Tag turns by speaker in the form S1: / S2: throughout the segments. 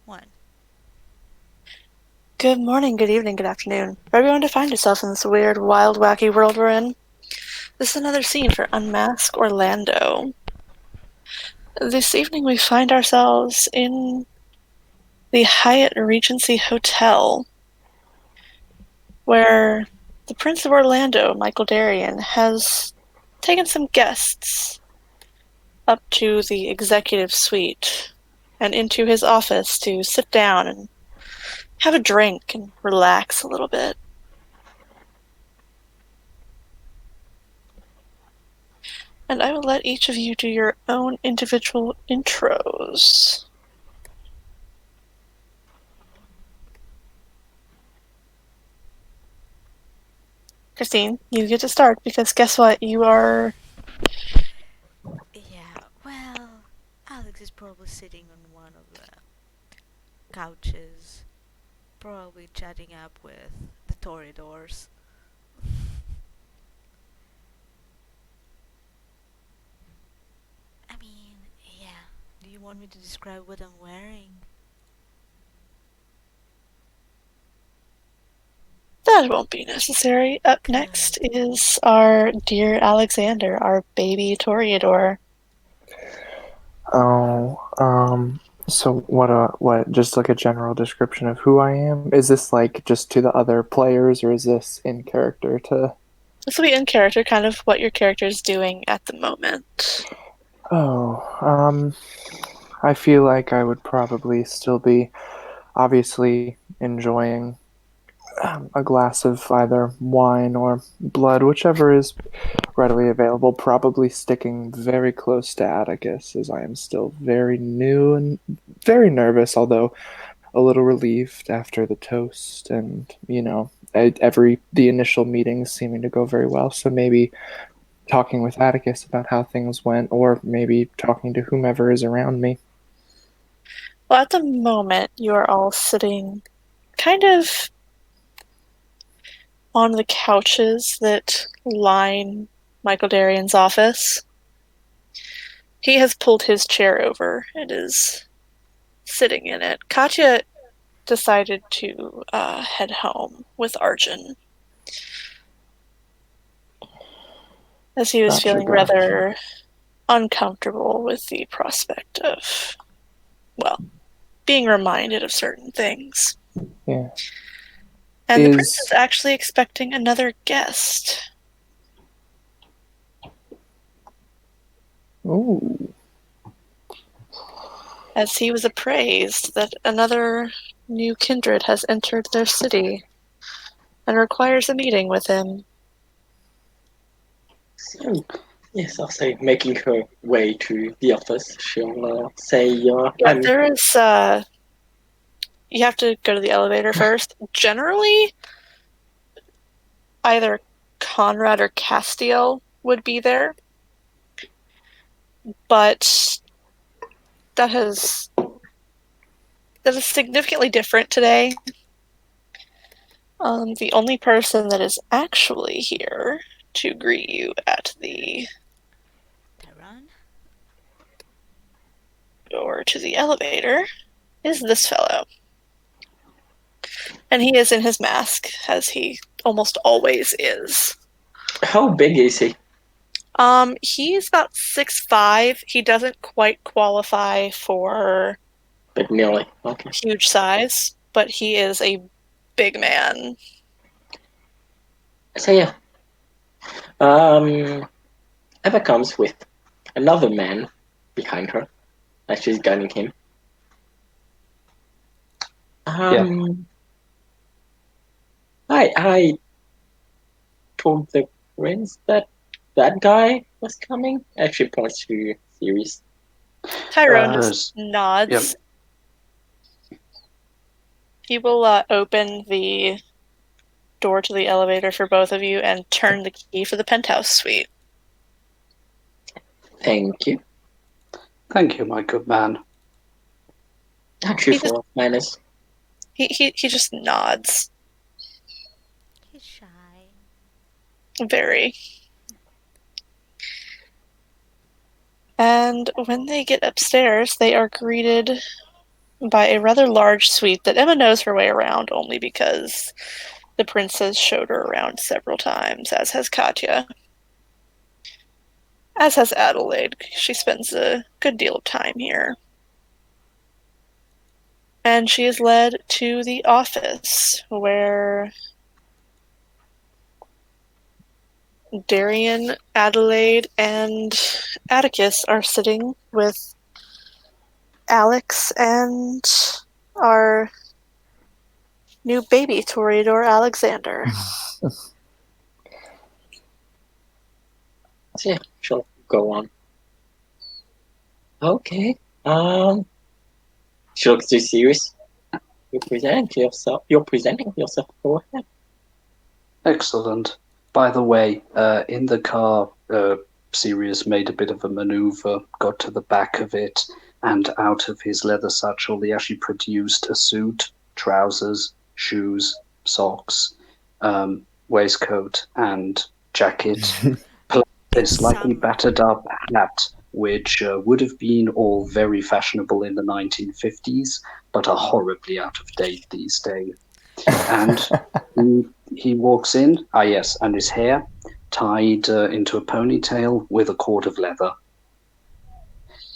S1: One.
S2: Good morning, good evening, good afternoon. For everyone to find yourself in this weird, wild, wacky world we're in, this is another scene for Unmask Orlando. This evening we find ourselves in the Hyatt Regency Hotel, where the Prince of Orlando, Michael Darien, has taken some guests up to the executive suite and into his office to sit down and have a drink and relax a little bit. And I will let each of you do your own individual intros. Christine, you get to start because guess what? You are.
S1: Yeah, well, Alex is probably sitting on one of the couches, probably chatting up with the Toreadors. I mean, yeah. Do you want me to describe what I'm wearing?
S2: That won't be necessary. Up
S1: Good.
S2: next is our dear Alexander, our baby Toreador.
S3: Oh, so what, just like a general description of who I am? Is this like just to the other players or is this in character to,
S2: This will be in character, kind of what your character is doing at the moment.
S3: oh, I feel like I would probably still be obviously enjoying a glass of either wine or blood, whichever is readily available, probably sticking very close to Atticus as I am still very new and very nervous, although a little relieved after the toast and the initial meetings seeming to go very well, so maybe talking with Atticus about how things went, or maybe talking to whomever is around me.
S2: Well, at the moment, you are all sitting kind of on the couches that line Michael Darien's office. He has pulled his chair over and is sitting in it. Katya decided to head home with Arjun as he was
S3: Gotcha,
S2: feeling
S3: gotcha.
S2: rather uncomfortable with the prospect of, well, being reminded of certain things.
S3: Yeah.
S2: And the prince is
S3: Is
S2: actually expecting another guest,
S3: Ooh,
S2: as he was appraised that another new kindred has entered their city and requires a meeting with him.
S4: So, yes, I'll say making her way to the office. She'll say,
S2: Yeah, there is, you have to go to the elevator first. Generally, either Conrad or Castiel would be there, but that has that is significantly different today. The only person that is actually here to greet you at the
S1: Tyrone?
S2: door to the elevator is this fellow. And he is in his mask, as he almost always is.
S4: how big is he?
S2: He's about 6'5". He doesn't quite qualify for
S4: But nearly. Okay.
S2: huge size, but he is a big man.
S4: So yeah, um, Eva comes with another man behind her as she's guiding him.
S3: yeah.
S4: Um, I told the prince that that guy was coming. Actually points to Sirius.
S2: Tyrone
S3: Uh,
S2: just
S3: yep.
S2: nods. He will open the door to the elevator for both of you and turn the key for the penthouse suite.
S4: Thank you.
S5: Thank you, my good man.
S4: Actually,
S2: He just
S4: for manners.
S2: he just nods
S1: He's shy.
S2: very. And when they get upstairs, they are greeted by a rather large suite that Emma knows her way around only because the princess showed her around several times, as has Katya. As has Adelaide. She spends a good deal of time here. And she is led to the office, where Darian, Adelaide, and Atticus are sitting with Alex and our new baby Toreador Alexander.
S4: Yeah, sure, go on. Okay. She looks too serious. You're presenting yourself. Go ahead.
S5: Excellent. By the way, in the car, Sirius made a bit of a maneuver, got to the back of it, and out of his leather satchel, he actually produced a suit, trousers, shoes, socks, waistcoat, and jacket. Plus a
S1: It's
S5: slightly
S1: summer.
S5: battered up hat, which would have been all very fashionable in the 1950s, but are horribly out of date these days. And he walks in, yes, and his hair tied into a ponytail with a cord of leather.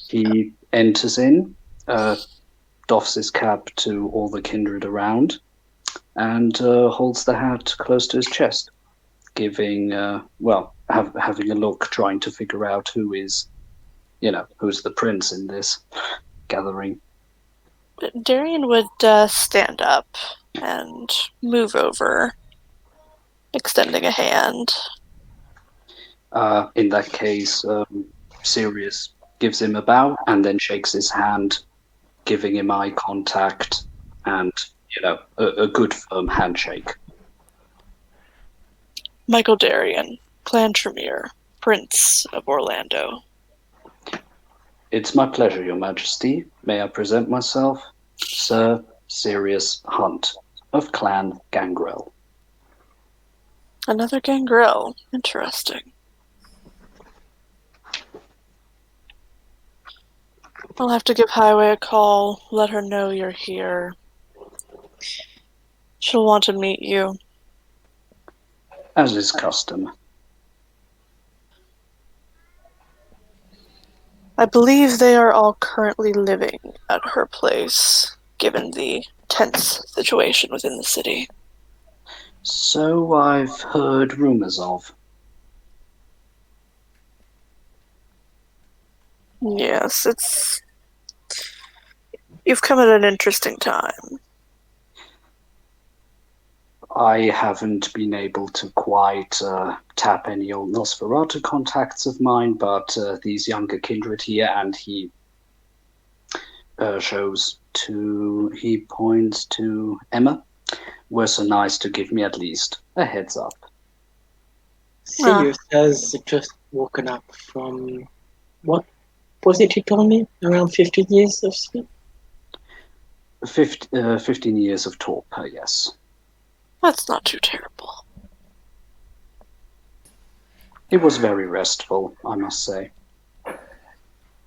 S5: He enters in, doffs his cap to all the kindred around, and holds the hat close to his chest, giving, having a look, trying to figure out who's the prince in this gathering.
S2: Darian would stand up and move over, extending a hand.
S5: In that case, Sirius gives him a bow and then shakes his hand, giving him eye contact and, a good firm handshake.
S2: Michael Darian, Clan Tremere, Prince of Orlando.
S5: It's my pleasure, Your Majesty. May I present myself? Sir Sirius Hunt of Clan Gangrel.
S2: Another Gangrel. Interesting. I'll have to give Highway a call, let her know you're here. She'll want to meet you.
S5: As is custom.
S2: I believe they are all currently living at her place, given the tense situation within the city.
S5: So I've heard rumors of.
S2: Yes, you've come at an interesting time.
S5: I haven't been able to quite tap any old Nosferatu contacts of mine, but these younger kindred here, and he points to Emma, were so nice to give me at least a heads up.
S4: Sirius has just woken up from what was it? He told me around 50 years of sleep.
S5: 15 years of torpor, yes.
S2: That's not too terrible.
S5: It was very restful, I must say.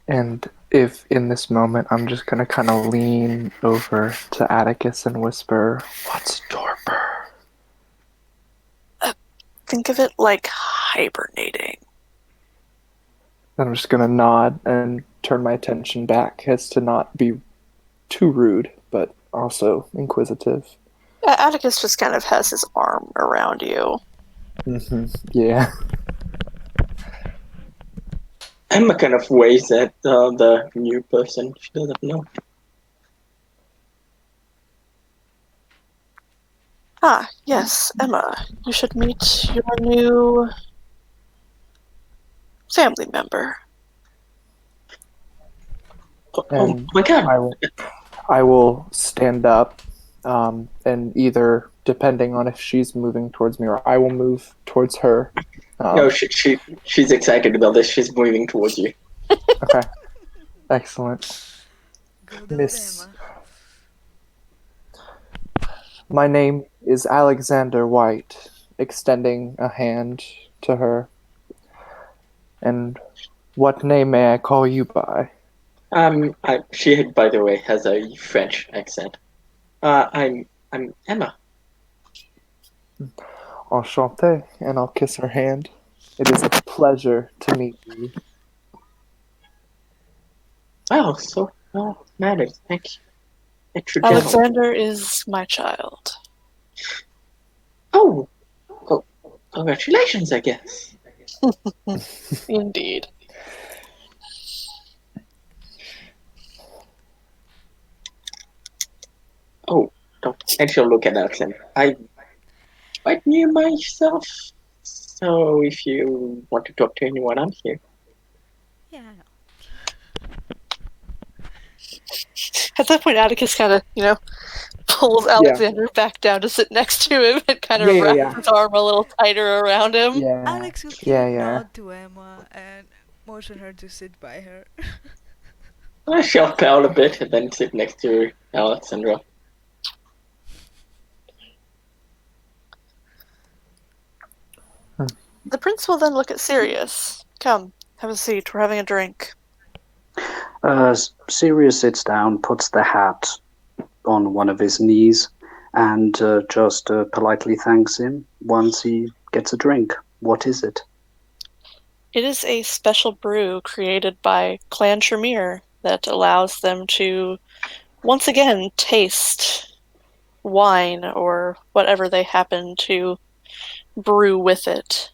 S3: And if in this moment I'm just gonna kind of lean over to Atticus and whisper, "What's torpor?"
S2: Think of it like hibernating.
S3: Then I'm just gonna nod and turn my attention back as to not be too rude, but also inquisitive.
S2: Yeah, Atticus just kind of has his arm around you.
S3: Yeah.
S4: Emma kind of waves at the new person. She doesn't know.
S2: Ah, yes, Emma. You should meet your new family member.
S4: Oh my god!
S3: I will stand up, and either, depending on if she's moving towards me or I will move towards her.
S4: No, she's excited about this. She's moving towards you.
S3: Okay. Excellent.
S1: Go do
S3: Miss-
S1: Emma.
S3: My name is Alexander White, extending a hand to her. And what name may I call you by?
S4: She, by the way, has a French accent. I'm Emma.
S3: Enchanté, and I'll kiss her hand. It is a pleasure to meet you.
S4: Oh, so well mannered. Thank you. Thank you, gentlemen.
S2: Alexander is my child.
S4: Oh, well, congratulations, I guess.
S2: Indeed.
S4: Oh, don't. And she'll look at Alexander. I'm quite new myself, so if you want to talk to anyone, I'm here.
S1: Yeah.
S2: At that point, Atticus kind of, pulls Alexander back down to sit next to him and kind of wraps his arm a little tighter around him.
S3: Yeah.
S1: Alex will
S3: Yeah,
S1: give a
S3: yeah.
S1: nod to Emma and motion her to sit by her.
S4: She'll pout a bit and then sit next to Alexandra.
S2: The prince will then look at Sirius. Come, have a seat. We're having a drink.
S5: Sirius sits down, puts the hat on one of his knees, and just politely thanks him once he gets a drink. What is it?
S2: It is a special brew created by Clan Tremere that allows them to once again taste wine or whatever they happen to brew with it.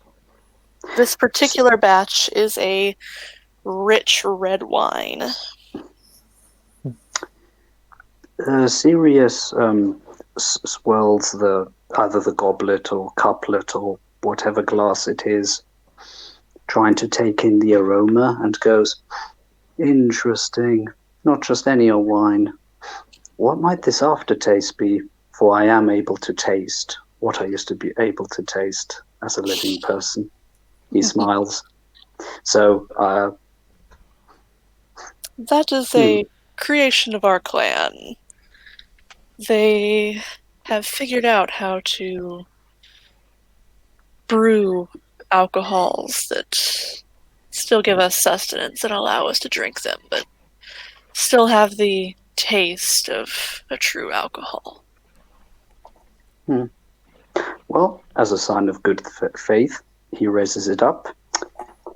S2: This particular batch is a rich red wine.
S5: Sirius swirls either the goblet or cuplet or whatever glass it is, trying to take in the aroma, and goes, "Interesting. Not just any old wine. What might this aftertaste be? For I am able to taste what I used to be able to taste as a living person." He smiles. So,
S2: that is a creation of our clan. They have figured out how to brew alcohols that still give us sustenance and allow us to drink them, but still have the taste of a true alcohol.
S5: Well, as a sign of good faith, he raises it up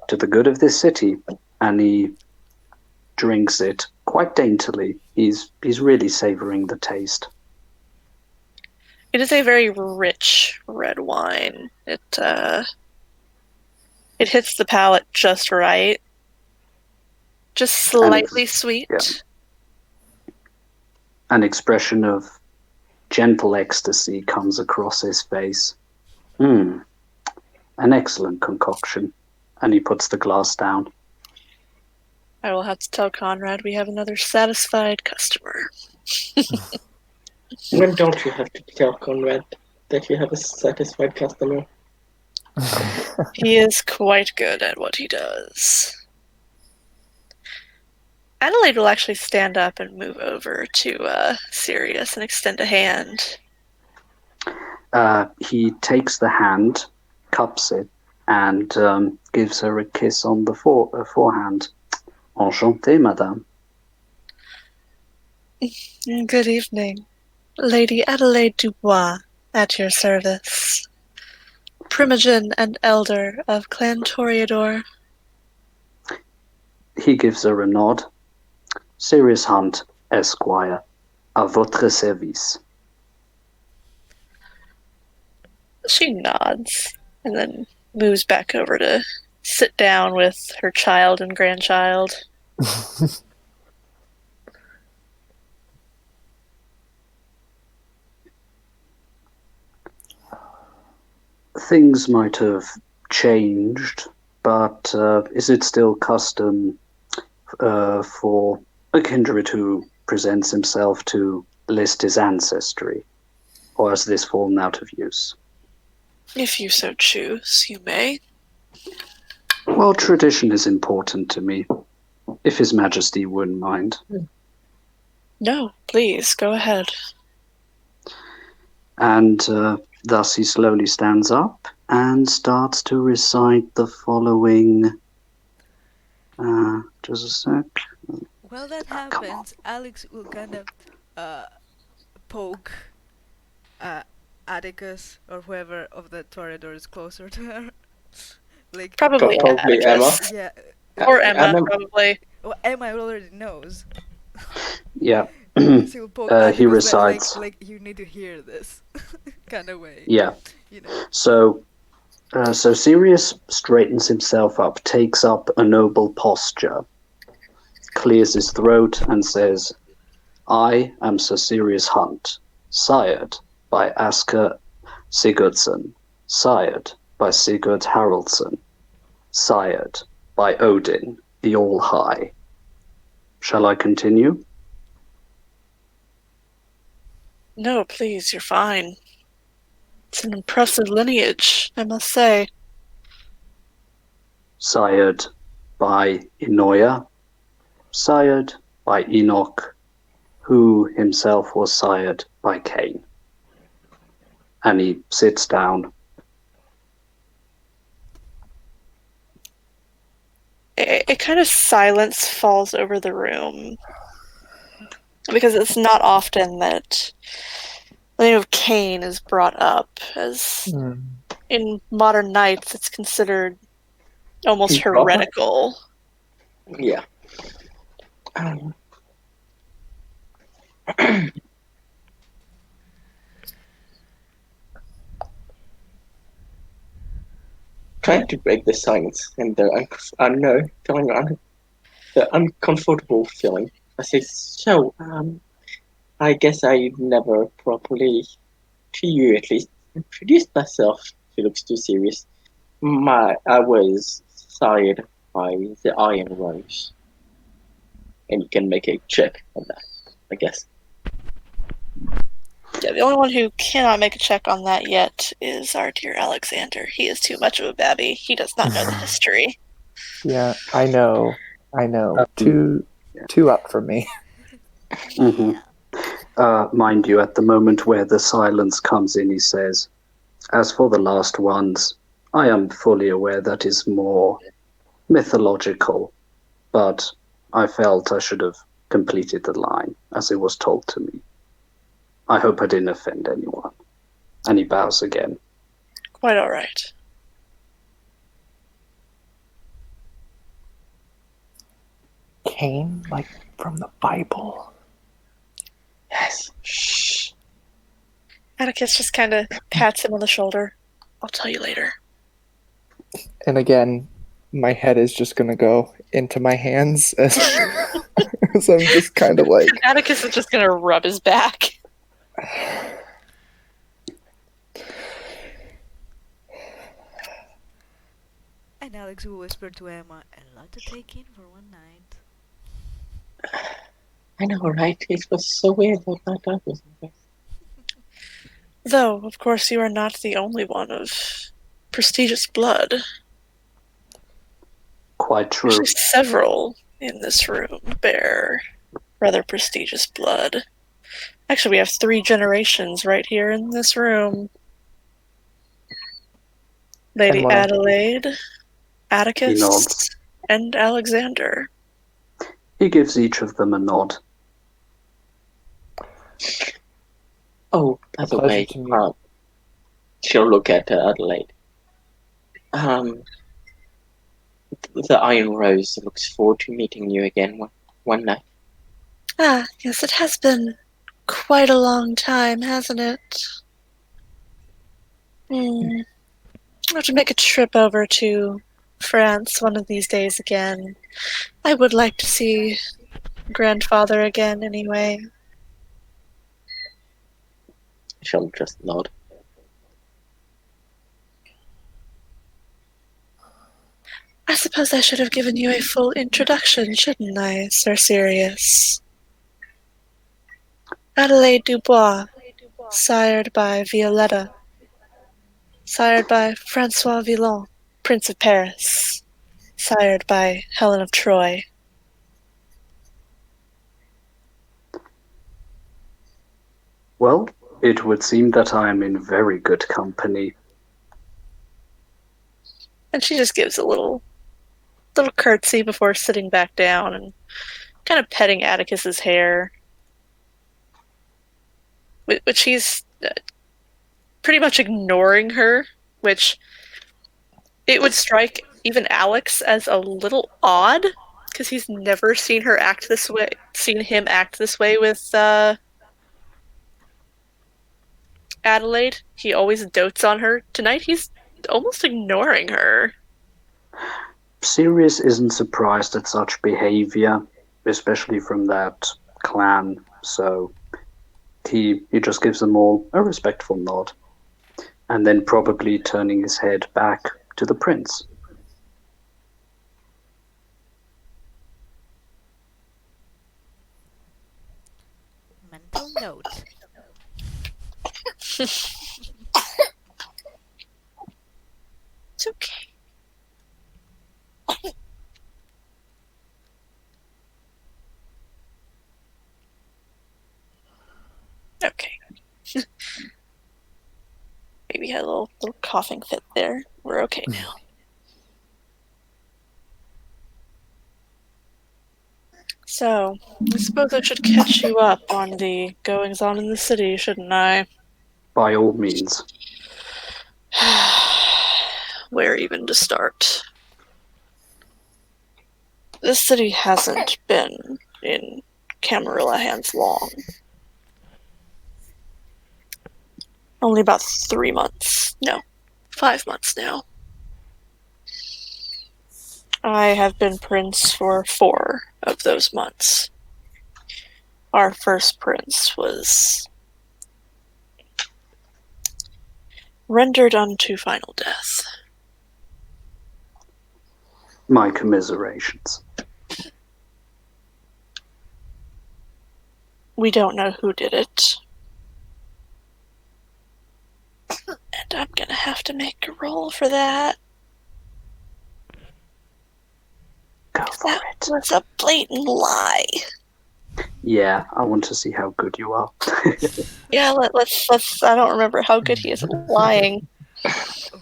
S5: to the good of this city, and he drinks it quite daintily. He's really savoring the taste.
S2: It is a very rich red wine. It hits the palate just right. Just slightly sweet.
S5: Yeah. An expression of gentle ecstasy comes across his face. An excellent concoction. And he puts the glass down.
S2: I will have to tell Conrad we have another satisfied customer.
S4: When don't you have to tell Conrad that you have a satisfied customer?
S2: He is quite good at what he does. Adelaide will actually stand up and move over to Sirius and extend a hand.
S5: He takes the hand, cups it, and gives her a kiss on the forehand. Enchanté, madame.
S2: Good evening. Lady Adelaide Dubois, at your service. Primogen and elder of Clan Toreador.
S5: He gives her a nod. Sirius Hunt, Esquire, à votre service.
S2: She nods and then moves back over to sit down with her child and grandchild.
S5: Things might have changed, but is it still custom for a kindred who presents himself to list his ancestry? Or has this fallen out of use?
S2: If you so choose, you may.
S5: Well, tradition is important to me, if His Majesty wouldn't mind.
S2: No, please, go ahead.
S5: And thus he slowly stands up and starts to recite the following... just a sec.
S1: while that
S5: Come on.
S1: happens, Alex will kind of poke Atticus or whoever of the Toreador is closer to her. Like,
S2: Probably
S4: Probably Emma.
S2: Atticus.
S1: yeah,
S2: Or
S1: like,
S2: Emma,
S4: Emma-
S2: probably.
S1: well, Emma already knows.
S5: Yeah.
S1: She will poke
S5: He
S1: Atticus
S5: recites.
S1: like you need to hear this kind of way.
S5: Yeah.
S1: You know.
S5: So Sirius straightens himself up, takes up a noble posture, clears his throat, and says, "I am Sir Sirius Hunt, sired by Asker Sigurdsson, sired by Sigurd Haraldsson, sired by Odin, the All-High." Shall I continue?
S2: No, please, you're fine. It's an impressive lineage, I must say.
S5: Sired by Enoya, sired by Enoch, who himself was sired by Cain. And he sits down.
S2: A kind of silence falls over the room. Because it's not often that the name of Cain is brought up, as in modern knights it's considered almost
S4: Improper?
S2: heretical.
S4: Yeah. Trying to break the silence and the the uncomfortable feeling. I say, so, I guess I never properly, to you at least, introduced myself. She looks too serious. I was sired by the Iron Rose. And you can make a check on that, I guess.
S2: Yeah, the only one who cannot make a check on that yet is our dear Alexander. He is too much of a babby. He does not know the history.
S3: Yeah, I know. Two up for me.
S5: Mhm. Mind you, at the moment where the silence comes in, he says, "As for the last ones, I am fully aware that is more mythological, but I felt I should have completed the line as it was told to me. I hope I didn't offend anyone." And he bows again.
S2: Quite all right.
S3: Cain, like from the Bible.
S4: Yes. Shh.
S2: Atticus just kind of pats him on the shoulder. I'll tell you later.
S3: And again, my head is just gonna go into my hands as, as I'm just kind of like.
S2: Atticus is just going to rub his back.
S1: And Alex will whisper to Emma, "A lot to take in for one night."
S4: I know, right? It was so weird that my dad was in there.
S2: Though, of course, you are not the only one of prestigious blood.
S5: Quite true.
S2: Actually, several in this room bear rather prestigious blood. Actually, we have 3 generations right here in this room. Lady
S3: And when I-
S2: Adelaide,
S5: He
S2: Atticus,
S5: nods.
S2: and Alexander.
S5: He gives each of them a nod.
S4: Oh, by
S3: A
S4: the
S3: pleasure
S4: way,
S3: to meet.
S4: she'll look at Adelaide. The Iron Rose looks forward to meeting you again one night.
S2: Ah, yes, it has been quite a long time, hasn't it? I'll have to make a trip over to France one of these days again. I would like to see grandfather again anyway.
S4: She'll just nod.
S2: I suppose I should have given you a full introduction, shouldn't I, Sir Sirius? Adelaide Dubois, sired by Violetta, sired by Francois Villon, Prince of Paris, sired by Helen of Troy.
S5: Well, it would seem that I am in very good company.
S2: And she just gives a little curtsy before sitting back down and kind of petting Atticus's hair, which he's pretty much ignoring her, which it would strike even Alex as a little odd, because he's never seen him act this way with Adelaide. He always dotes on her. Tonight he's almost ignoring her.
S5: Sirius isn't surprised at such behavior, especially from that clan, so he just gives them all a respectful nod, and then probably turning his head back to the prince.
S1: Mental note.
S2: It's okay. Okay. Maybe had a little coughing fit there. We're okay now. So, I suppose I should catch you up on the goings-on in the city, shouldn't I?
S5: By all means.
S2: Where even to start? This city hasn't been in Camarilla hands long. Only about 3 months. No, 5 months now. I have been prince for 4 of those months. Our first prince was rendered unto final death.
S5: My commiserations.
S2: We don't know who did it. And I'm gonna have to make a roll for that.
S5: Go for
S2: That
S5: it.
S2: was a blatant lie.
S5: Yeah, I want to see how good you are.
S2: Yeah, let's. I don't remember how good he is at lying.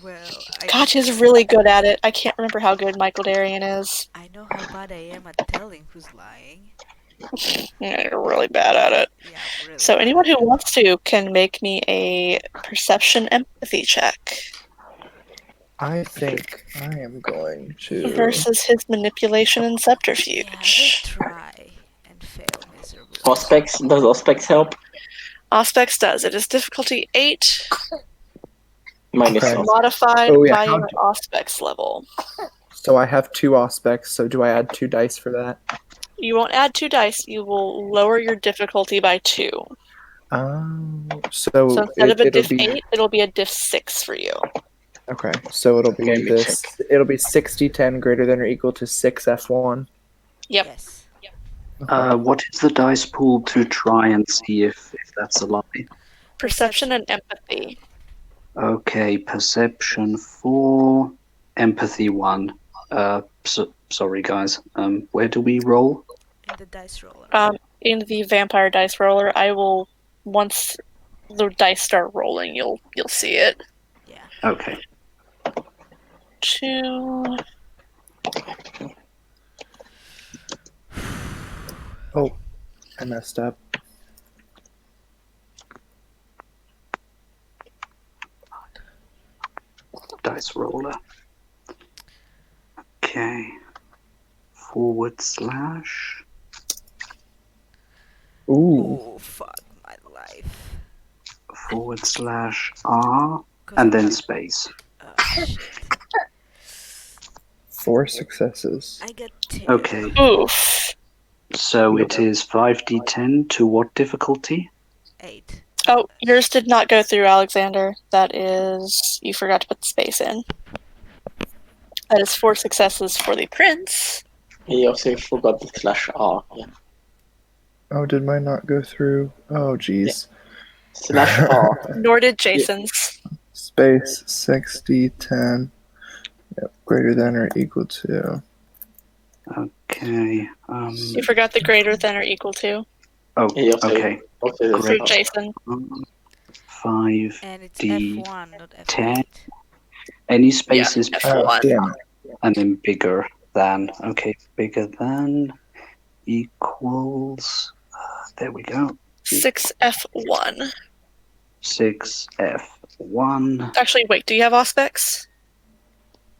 S1: Well,
S2: God, he's really good at it. I can't remember how good Michael Darien is.
S1: I know how bad I am at telling who's lying.
S2: Yeah, you're really bad at it.
S1: Yeah, I'm really
S2: So
S1: bad
S2: anyone
S1: at
S2: who wants to can make me a perception empathy check
S3: I think I am going to.
S2: versus his manipulation and
S1: it. Yeah, I will
S2: subterfuge.
S1: try and fail miserably.
S4: Does Auspex help?
S2: Auspex does. It is difficulty 8,
S4: Minus
S3: Okay.
S4: one.
S2: modified
S3: Oh, yeah,
S2: by
S3: how
S2: your Auspex level.
S3: So I have 2 aspects, so do I add 2 dice for that?
S2: You won't add 2 dice. You will lower your difficulty by 2.
S3: So
S2: So instead of a
S3: it'll
S2: diff
S3: be
S2: 8, it'll be a diff 6 for you.
S3: okay. So it'll be
S4: Let me
S3: this. It'll be 60-10 greater than or equal to 6 F1.
S2: Yep.
S1: Yes.
S3: Okay.
S5: What is the dice pool to try and see if that's a lie?
S2: Perception and empathy.
S5: Okay, perception 4, empathy 1. Sorry, guys. Where do we roll?
S1: In the dice roller.
S2: In the vampire dice roller, I will, once the dice start rolling, you'll see it.
S1: Yeah.
S5: Okay.
S2: 2.
S3: Oh, I messed up.
S5: Dice roller. Okay. /.
S3: Ooh.
S1: Oh, fuck my life.
S5: /R.
S1: 'Cause
S5: And
S1: I'm
S5: then
S1: like,
S5: space.
S1: shit.
S3: 4 successes.
S1: I get 2.
S5: Okay.
S2: Oof.
S5: So it is 5d10 to what difficulty?
S1: 8.
S2: Oh, yours did not go through, Alexander. That is... You forgot to put the space in. That is 4 successes for the prince.
S4: He also forgot the /R. Yeah.
S3: Oh, did mine not go through? Oh, jeez.
S4: /R.
S2: Nor did Jason's.
S3: Space 60-10. Yep, greater than or equal to.
S5: Okay.
S2: You forgot the greater than or equal to
S4: He also,
S5: Okay.
S4: also
S2: for
S5: Great.
S2: Jason.
S5: 5.
S1: And it's
S5: D
S1: F1, not F8.
S5: 10. Any spaces
S2: Yeah,
S3: Oh,
S2: F1.
S3: damn it.
S5: and then bigger than. Okay, bigger than equals. There we go.
S2: 6F1.
S5: 6F1.
S2: Actually, wait, do you have Auspex?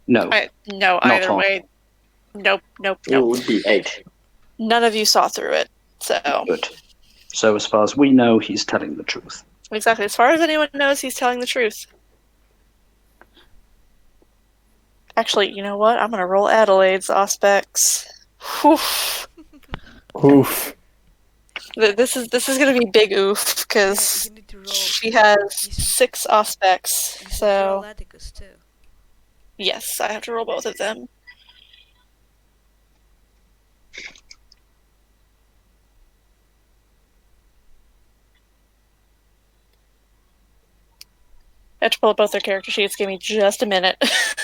S5: No,
S2: No,
S5: Not
S2: either
S5: on.
S2: way. Nope.
S4: It would be 8.
S2: None of you saw through it, so...
S5: good. So as far as we know, he's telling the truth.
S2: Exactly. As far as anyone knows, he's telling the truth. Actually, you know what? I'm gonna roll Adelaide's Auspex. Whew.
S3: Oof.
S2: This is gonna be big oof,
S1: Yeah,
S2: because
S1: you need to roll.
S2: she has
S1: You should-
S2: 6 Auspex,
S1: You should
S2: so...
S1: roll Atticus too.
S2: Yes, I have to roll both of them. I have to pull up both their character sheets. Give me just a minute.
S1: It's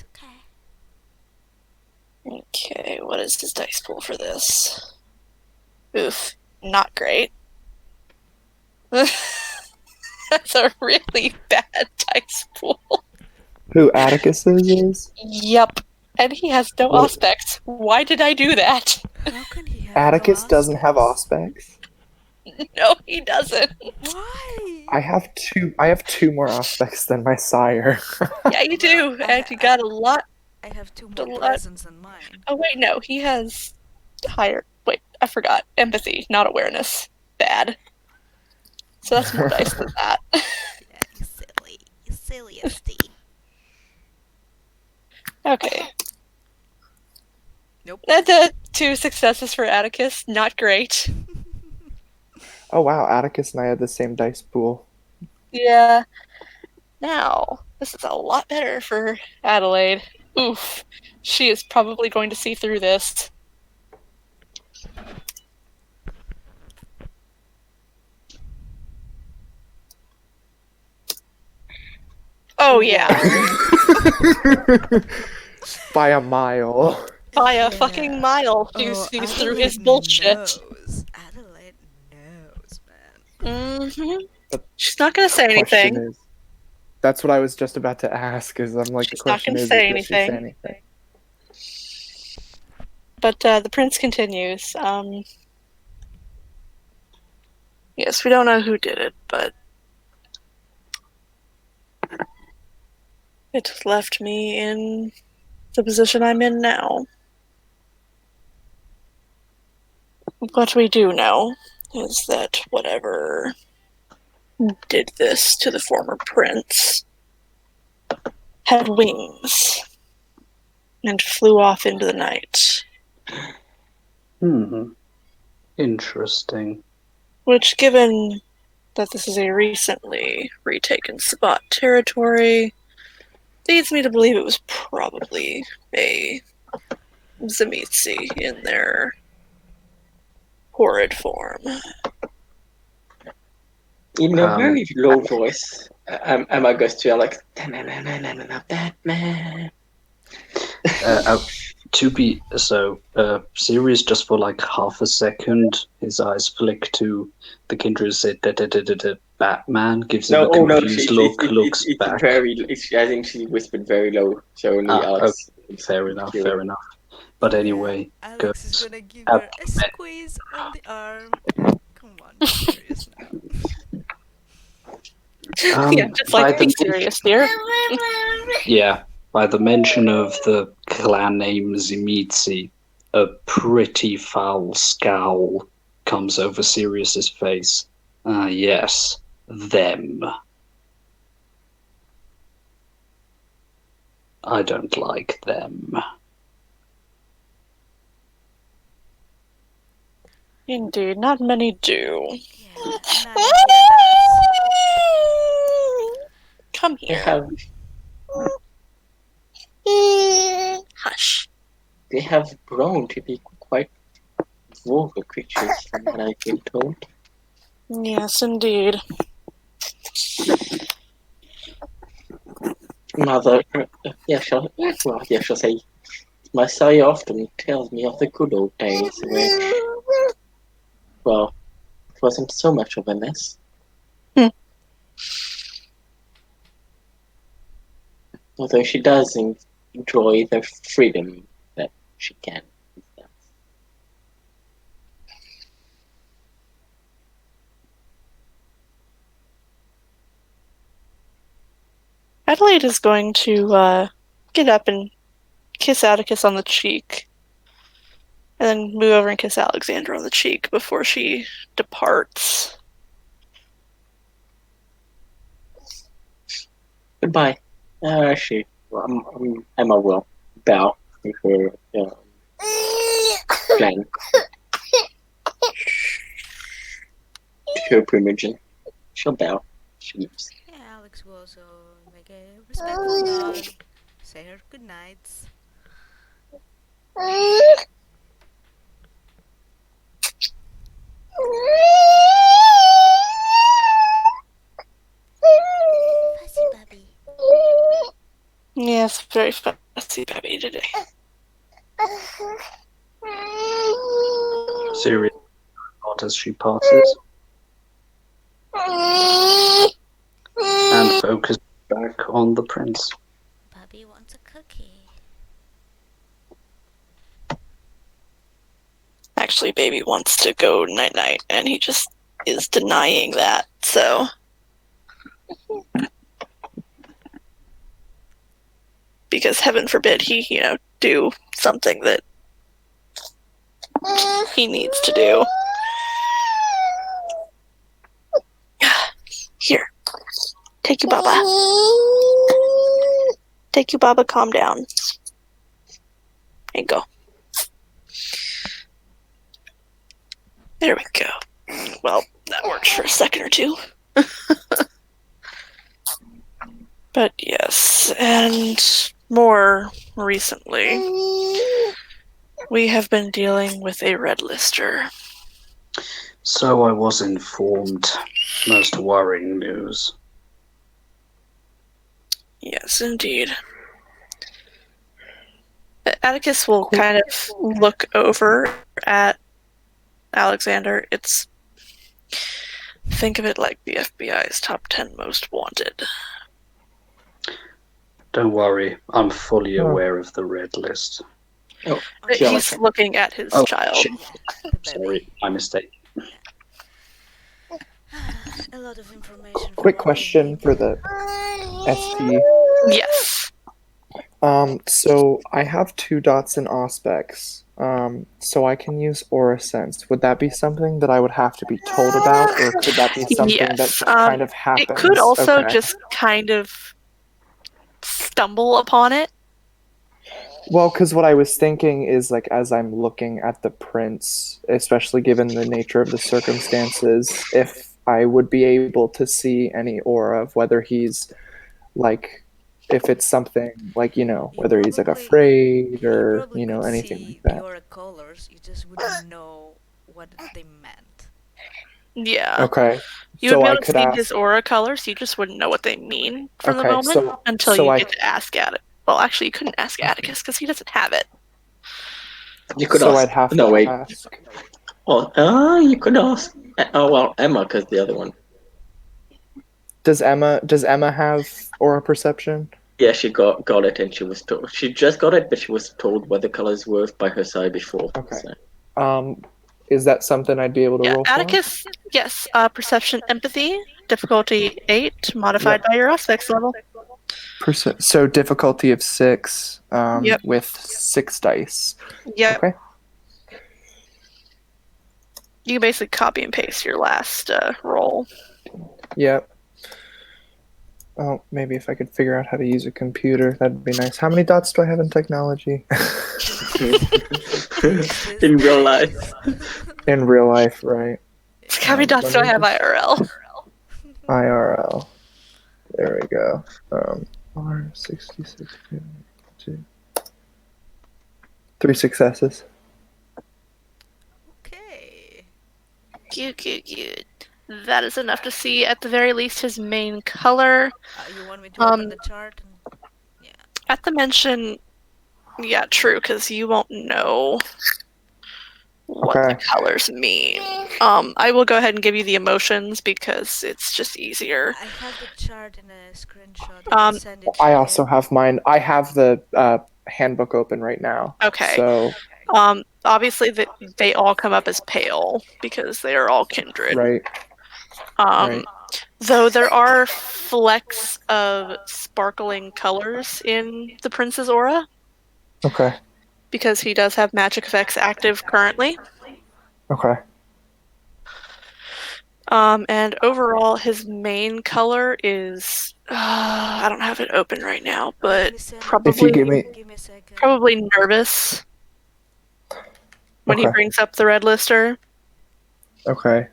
S1: okay.
S2: Okay, what is his dice pool for this? Oof, not great. That's a really bad dice pool.
S3: Who Atticus's is?
S2: Yep. And he has no
S3: What?
S2: Auspex. Why did I do that?
S1: How can he have
S3: Atticus
S1: no
S3: doesn't have
S1: aspects?
S3: Auspex.
S2: No, he doesn't.
S1: Why?
S3: I have two more Auspex than my sire.
S2: Yeah, you do.
S1: Well,
S2: And you got a lot.
S1: I have 2
S2: A
S1: more
S2: lot.
S1: presents than mine.
S2: Oh, wait, no. He has higher. Wait, I forgot. Empathy, not awareness. Bad. So that's more dice than that.
S1: Yeah, you silly. You silliesty.
S2: Okay.
S1: Nope.
S2: That's 2 successes for Atticus. Not great.
S3: Oh wow, Atticus and I had the same dice pool.
S2: Yeah. Now, this is a lot better for Adelaide. Oof. She is probably going to see through this. Oh, yeah.
S3: By a mile.
S2: By a
S1: Yeah.
S2: fucking mile, she
S1: Oh,
S2: sees through
S1: Adelaide
S2: his bullshit.
S1: knows. Adelaide knows, man.
S2: Mm-hmm.
S3: The
S2: She's not going to say
S3: Question
S2: anything.
S3: is, that's what I was just about to ask. Is I'm like,
S2: She's
S3: the
S2: not
S3: question
S2: gonna
S3: is,
S2: say
S3: does she say
S2: anything.
S3: anything?
S2: But the prince continues. Yes, we don't know who did it, but it left me in the position I'm in now. What we do know is that whatever did this to the former prince had wings and flew off into the night,
S5: Interesting.
S2: which, given that this is a recently retaken spot territory, leads me to believe it was probably a Zemitzi in their horrid form.
S4: In a very low voice, Emma goes to Alex. Batman.
S5: To be so, Sirius just for like half a second, his eyes flick to the kindred said Batman, gives him a confused look, looks
S4: it's
S5: back.
S4: I think she whispered very low, so only Alex.
S5: Okay, fair enough. But anyway,
S1: Alex is
S5: goes,
S1: gonna give her a squeeze on the arm. Come on, be serious now.
S2: Yeah, just like, be serious, dear.
S5: Yeah, by the mention of the clan name Zemitzi, a pretty foul scowl comes over Sirius's face. Ah, yes, them. I don't like them.
S2: Indeed, not many do.
S1: Yeah, none here
S2: Come
S4: They
S2: here.
S4: have
S2: Hush.
S4: they have grown to be quite vulgar creatures, from what I've been told.
S2: Yes, indeed.
S4: Mother, she'll say, my sire often tells me of the good old days when, well, it wasn't so much of a mess. Although she does enjoy the freedom that she can.
S2: Adelaide is going to get up and kiss Atticus on the cheek, and then move over and kiss Alexander on the cheek before she departs.
S4: Goodbye. Emma will bow with her flank. Her primogen. She'll bow. She leaves.
S1: Yeah, Alex will also make a respectful nod, say her good nights. Fussy puppy.
S2: Yes, very fussy baby today.
S5: Sirius not as she passes. And focus back on the prince.
S1: Puppy wants a cookie.
S2: Actually, baby wants to go night-night, and he just is denying that, so... Because heaven forbid he, do something that he needs to do. Here. Take you, Baba. Take you, Baba. Calm down. There you go. There we go. Well, that worked for a second or two. But yes, and more recently, we have been dealing with a red lister.
S5: So I was informed. Most worrying news.
S2: Yes, indeed. Atticus will kind of look over at Alexander. Think of it like the FBI's top 10 most wanted.
S5: Don't worry, I'm fully aware of the red list.
S4: Oh,
S2: He's looking at his child.
S5: Shit.
S1: The baby.
S5: Sorry, my mistake.
S1: A lot of information.
S3: Quick question for the ST.
S2: Yes.
S3: So I have 2 dots in Auspex. So I can use Aura Sense. Would that be something that I would have to be told about, or could that be something that
S2: Yes,
S3: just kind of happens?
S2: It could also
S3: Okay.
S2: just kind of stumble upon it.
S3: Well, because what I was thinking is, like, as I'm looking at the prince, especially given the nature of the circumstances, if I would be able to see any aura of whether he's, like, if it's something, like, whether he's, like, afraid or, anything like that.
S1: The aura colors, you just wouldn't know what they meant.
S2: Yeah.
S3: Okay.
S2: You
S3: So
S2: would be
S3: I
S2: able to
S3: could
S2: see
S3: ask.
S2: his aura colors, you just wouldn't know what they mean for the
S3: Okay,
S2: moment
S3: so-
S2: until
S3: so
S2: you
S3: I-
S2: get to ask Atticus. Well, actually, you couldn't ask Atticus because he doesn't have it.
S4: You could
S3: So
S4: ask.
S3: I'd have
S4: no,
S3: to
S4: wait.
S3: ask.
S4: Oh, you could ask. Oh, well, Emma, because the other one.
S3: Does Emma have aura perception?
S4: Yeah, she got it, and she was told. She just got it, but she was told what the colors were by her side before.
S3: Okay.
S4: So.
S3: Is that something I'd be able to
S2: Yeah,
S3: roll for?
S2: Atticus, yes. Perception empathy, difficulty 8, modified by your aspects level.
S3: So difficulty of 6,
S2: Yep.
S3: with 6 dice.
S2: Yep.
S3: Okay.
S2: You can basically copy and paste your last roll.
S3: Yep. Oh, maybe if I could figure out how to use a computer, that'd be nice. How many dots do I have in technology?
S4: In real life.
S3: In real life, right?
S2: How many dots do I have IRL?
S3: IRL. There we go. R66. 3 successes.
S1: Okay.
S2: Cute. That is enough to see, at the very least, his main color.
S1: You want me to open the chart? Yeah.
S2: At the mention, yeah, true, because you won't know what the colors mean. I will go ahead and give you the emotions because it's just easier.
S1: I have the chart in a screenshot. I can send it to
S3: I
S1: you.
S3: also have mine. I have the handbook open right now.
S2: Okay.
S3: So,
S2: obviously, they all come up as pale because they are all kindred.
S3: right. Right.
S2: Though there are flecks of sparkling colors in the prince's aura,
S3: Okay.
S2: because he does have magic effects active currently.
S3: Okay.
S2: And overall, his main color is I don't have it open right now, but
S1: Listen,
S3: If you
S2: probably
S3: give me.
S1: give me a second.
S2: probably nervous when he
S3: Okay.
S2: brings up the red lister.
S3: Okay.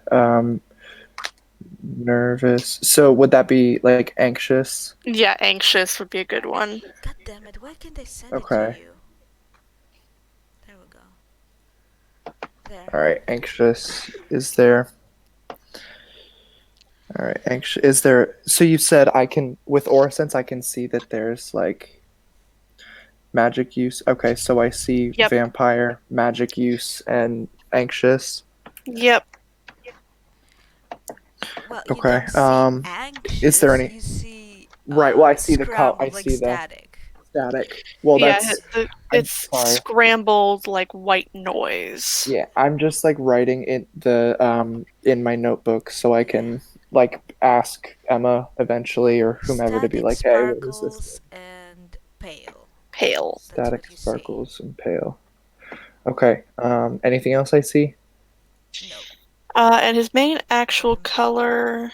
S3: Nervous. So would that be like anxious?
S2: Yeah, anxious would be a good one.
S1: God damn it! Why can't I send it to
S3: Okay.
S1: you? There we go. There.
S3: All right. Anxious is there. All right. Anxious is there. So you said I can with aura sense I can see that there's like magic use. Okay. So I see
S2: Yep.
S3: vampire, magic use, and anxious.
S2: Yep.
S1: Well, you
S3: Okay.
S1: don't see anxious.
S3: Is there any?
S1: You see.
S3: Right. Well, I see the color. I
S1: scrambled, like
S3: see the
S1: static.
S3: static. Well,
S2: Yeah,
S3: that's. I'm
S2: it's
S3: sorry.
S2: scrambled like white noise.
S3: Yeah, I'm just like writing it the in my notebook so I can like ask Emma eventually or whomever to be
S1: Static,
S3: like, hey, what is this?
S1: sparkles, and pale.
S2: Pale.
S1: That's
S3: Static
S1: what you
S3: sparkles and pale. Okay. Anything else I see?
S1: see. No.
S2: And his main actual color.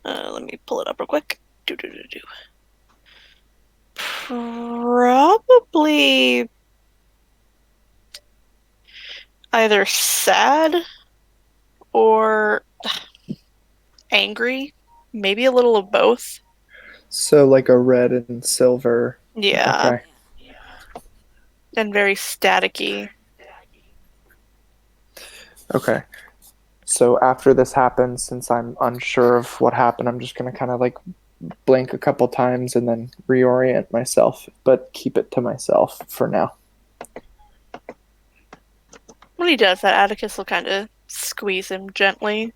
S2: Let me pull it up real quick. Probably either sad or angry. Maybe a little of both.
S3: So like a red and silver.
S2: Yeah.
S3: Okay.
S2: And very staticky.
S3: Okay. So after this happens, since I'm unsure of what happened, I'm just gonna kind of like blink a couple times and then reorient myself, but keep it to myself for now.
S2: When he does that, Atticus will kind of squeeze him gently.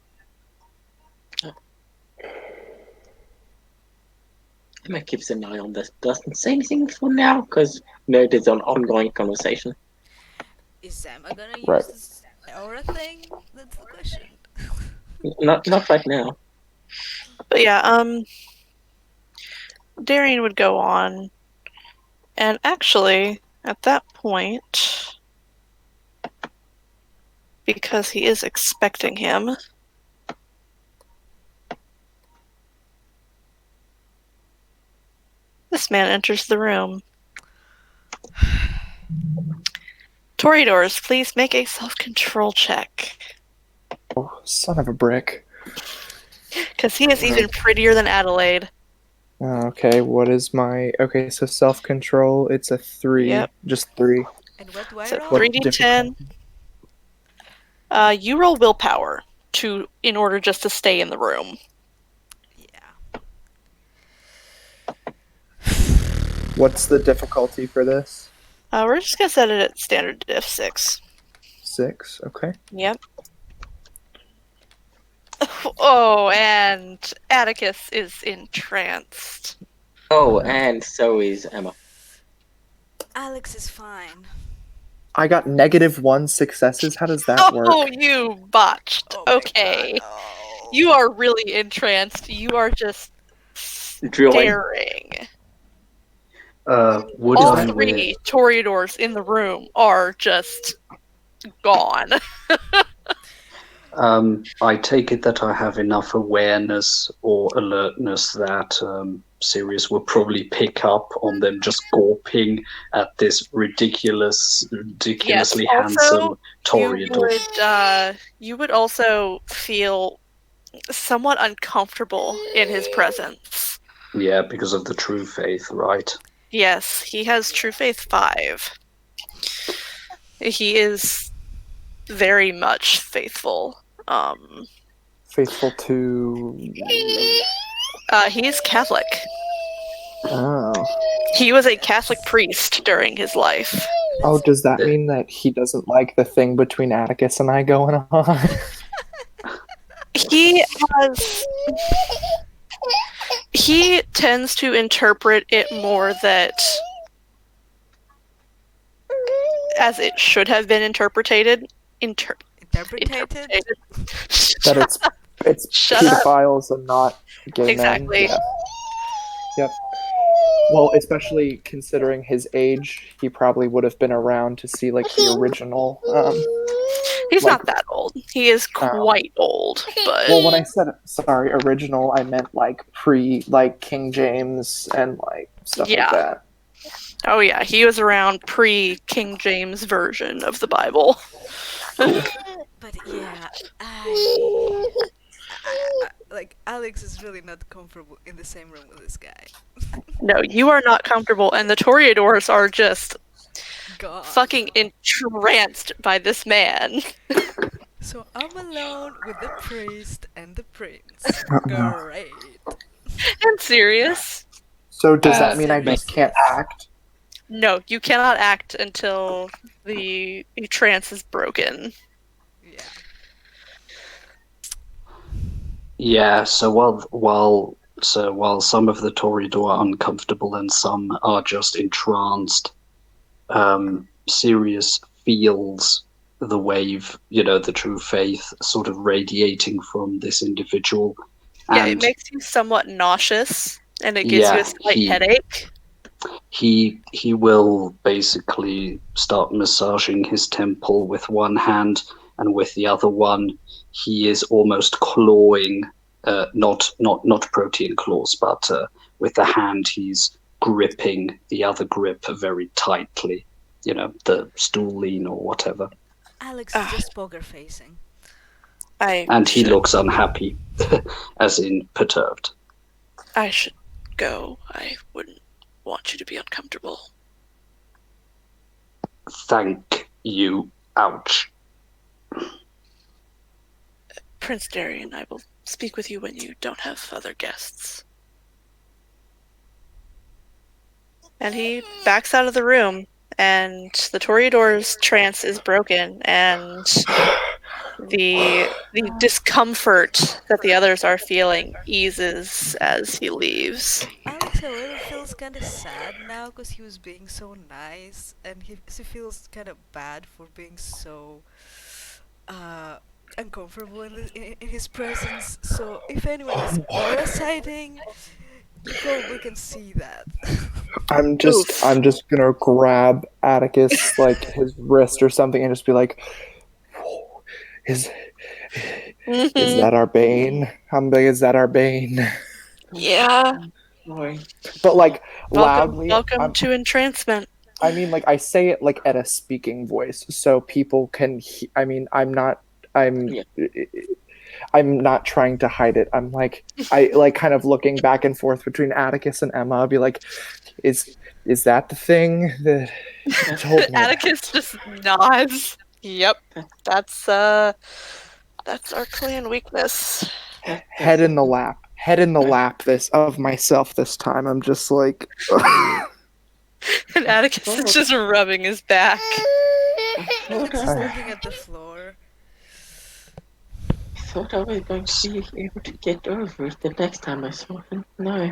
S4: Emma keeps an eye on this. Doesn't say anything for now because it is an ongoing conversation.
S1: Is Emma gonna use
S3: Right.
S1: this aura thing? That's the question.
S4: Not right now.
S2: But yeah, Darian would go on. And actually, at that point, because he is expecting him, this man enters the room. Toreadors, please make a self-control check.
S3: Oh, son of a brick.
S2: Because he is even prettier than Adelaide.
S3: Okay, what is my... Okay, so self-control, it's a 3.
S2: Yep.
S3: Just 3.
S1: And what do I
S2: So
S1: roll?
S2: 3d10. You roll willpower in order just to stay in the room.
S1: Yeah.
S3: What's the difficulty for this?
S2: We're just gonna set it at standard diff 6.
S3: 6, okay.
S2: Yep. Oh, and Atticus is entranced.
S4: Oh, and so is Emma.
S1: Alex is fine.
S3: I got -1 successes. How does that
S2: Oh,
S3: work?
S2: you botched.
S1: Oh my
S2: Okay.
S1: God, no.
S2: You are really entranced. You are just
S4: Drilling.
S2: staring.
S5: Would
S2: All
S5: I
S2: three Toreadors in the room are just gone.
S5: I take it that I have enough awareness or alertness that Sirius will probably pick up on them just gawping at this ridiculously
S2: Yes, also,
S5: handsome Toreador.
S2: You would also feel somewhat uncomfortable in his presence.
S5: Yeah, because of the true faith, right?
S2: Yes, he has True Faith 5. He is very much faithful.
S3: Faithful to...
S2: He is Catholic.
S3: Oh.
S2: He was a Catholic priest during his life.
S3: Oh, does that mean that he doesn't like the thing between Atticus and I going on?
S2: He tends to interpret it more that as it should have been interpreted.
S1: Interpretated?
S3: That it's It's
S2: Shut up.
S3: pedophiles and not gay
S2: Exactly.
S3: men. Yeah. Yep. Well, especially considering his age, he probably would have been around to see like the original.
S2: He's
S3: Like-
S2: not that old. He is quite old, but
S3: Well, when I said sorry, original, I meant like like King James and like stuff
S2: Yeah.
S3: like that.
S2: oh yeah, he was around pre-King James version of the Bible.
S1: But yeah, I like Alex is really not comfortable in the same room with this guy.
S2: No, you are not comfortable, and the Toreadors are just
S1: God.
S2: fucking entranced by this man.
S1: So I'm alone with the priest and the prince.
S3: Uh-oh.
S1: Great.
S2: I'm serious.
S3: So does that mean I
S1: Serious,
S3: just can't
S1: yes.
S3: act?
S2: No, you cannot act until the trance is broken.
S1: Yeah.
S5: Yeah, so while some of the Toreador are uncomfortable and some are just entranced, Sirius feels the wave, the true faith sort of radiating from this individual.
S2: Yeah, it
S5: And
S2: makes you somewhat nauseous, and it gives you a
S5: yeah,
S2: slight headache.
S5: he will basically start massaging his temple with one hand, and with the other one he is almost clawing, not protean claws, but with the hand he's gripping the other grip very tightly, the stool lean or whatever.
S1: Alex is just poker facing.
S5: And he looks unhappy, as in perturbed.
S2: I should go. I wouldn't want you to be uncomfortable.
S5: Thank you. Ouch.
S2: Prince Darian, I will speak with you when you don't have other guests. And he backs out of the room, and the Toreador's trance is broken, and the discomfort that the others are feeling eases as he leaves.
S1: Alex, however, feels kind of sad now because he was being so nice, and he feels kind of bad for being so uncomfortable in his presence. So if anyone is aura sighting, you probably can see that.
S3: I'm just gonna grab Atticus like his wrist or something and just be like, is that our bane? I'm like, is that our bane?
S2: Yeah.
S4: Boy.
S3: But like
S2: Welcome,
S3: loudly.
S2: welcome to entrancement.
S3: I mean, like I say it like at a speaking voice, so people can. I mean, I'm not.
S4: Yeah.
S3: I'm not trying to hide it. I'm like, I like kind of looking back and forth between Atticus and Emma. I'll be like, is that the thing that told me?
S2: Atticus just nods. Yep, that's our clan weakness.
S3: Head in the lap. Head in the lap this of myself this time. I'm just like
S2: And Atticus is just rubbing his back.
S1: Alex is looking at the floor.
S4: I thought I was going to be able to get over it the next time I saw him. No,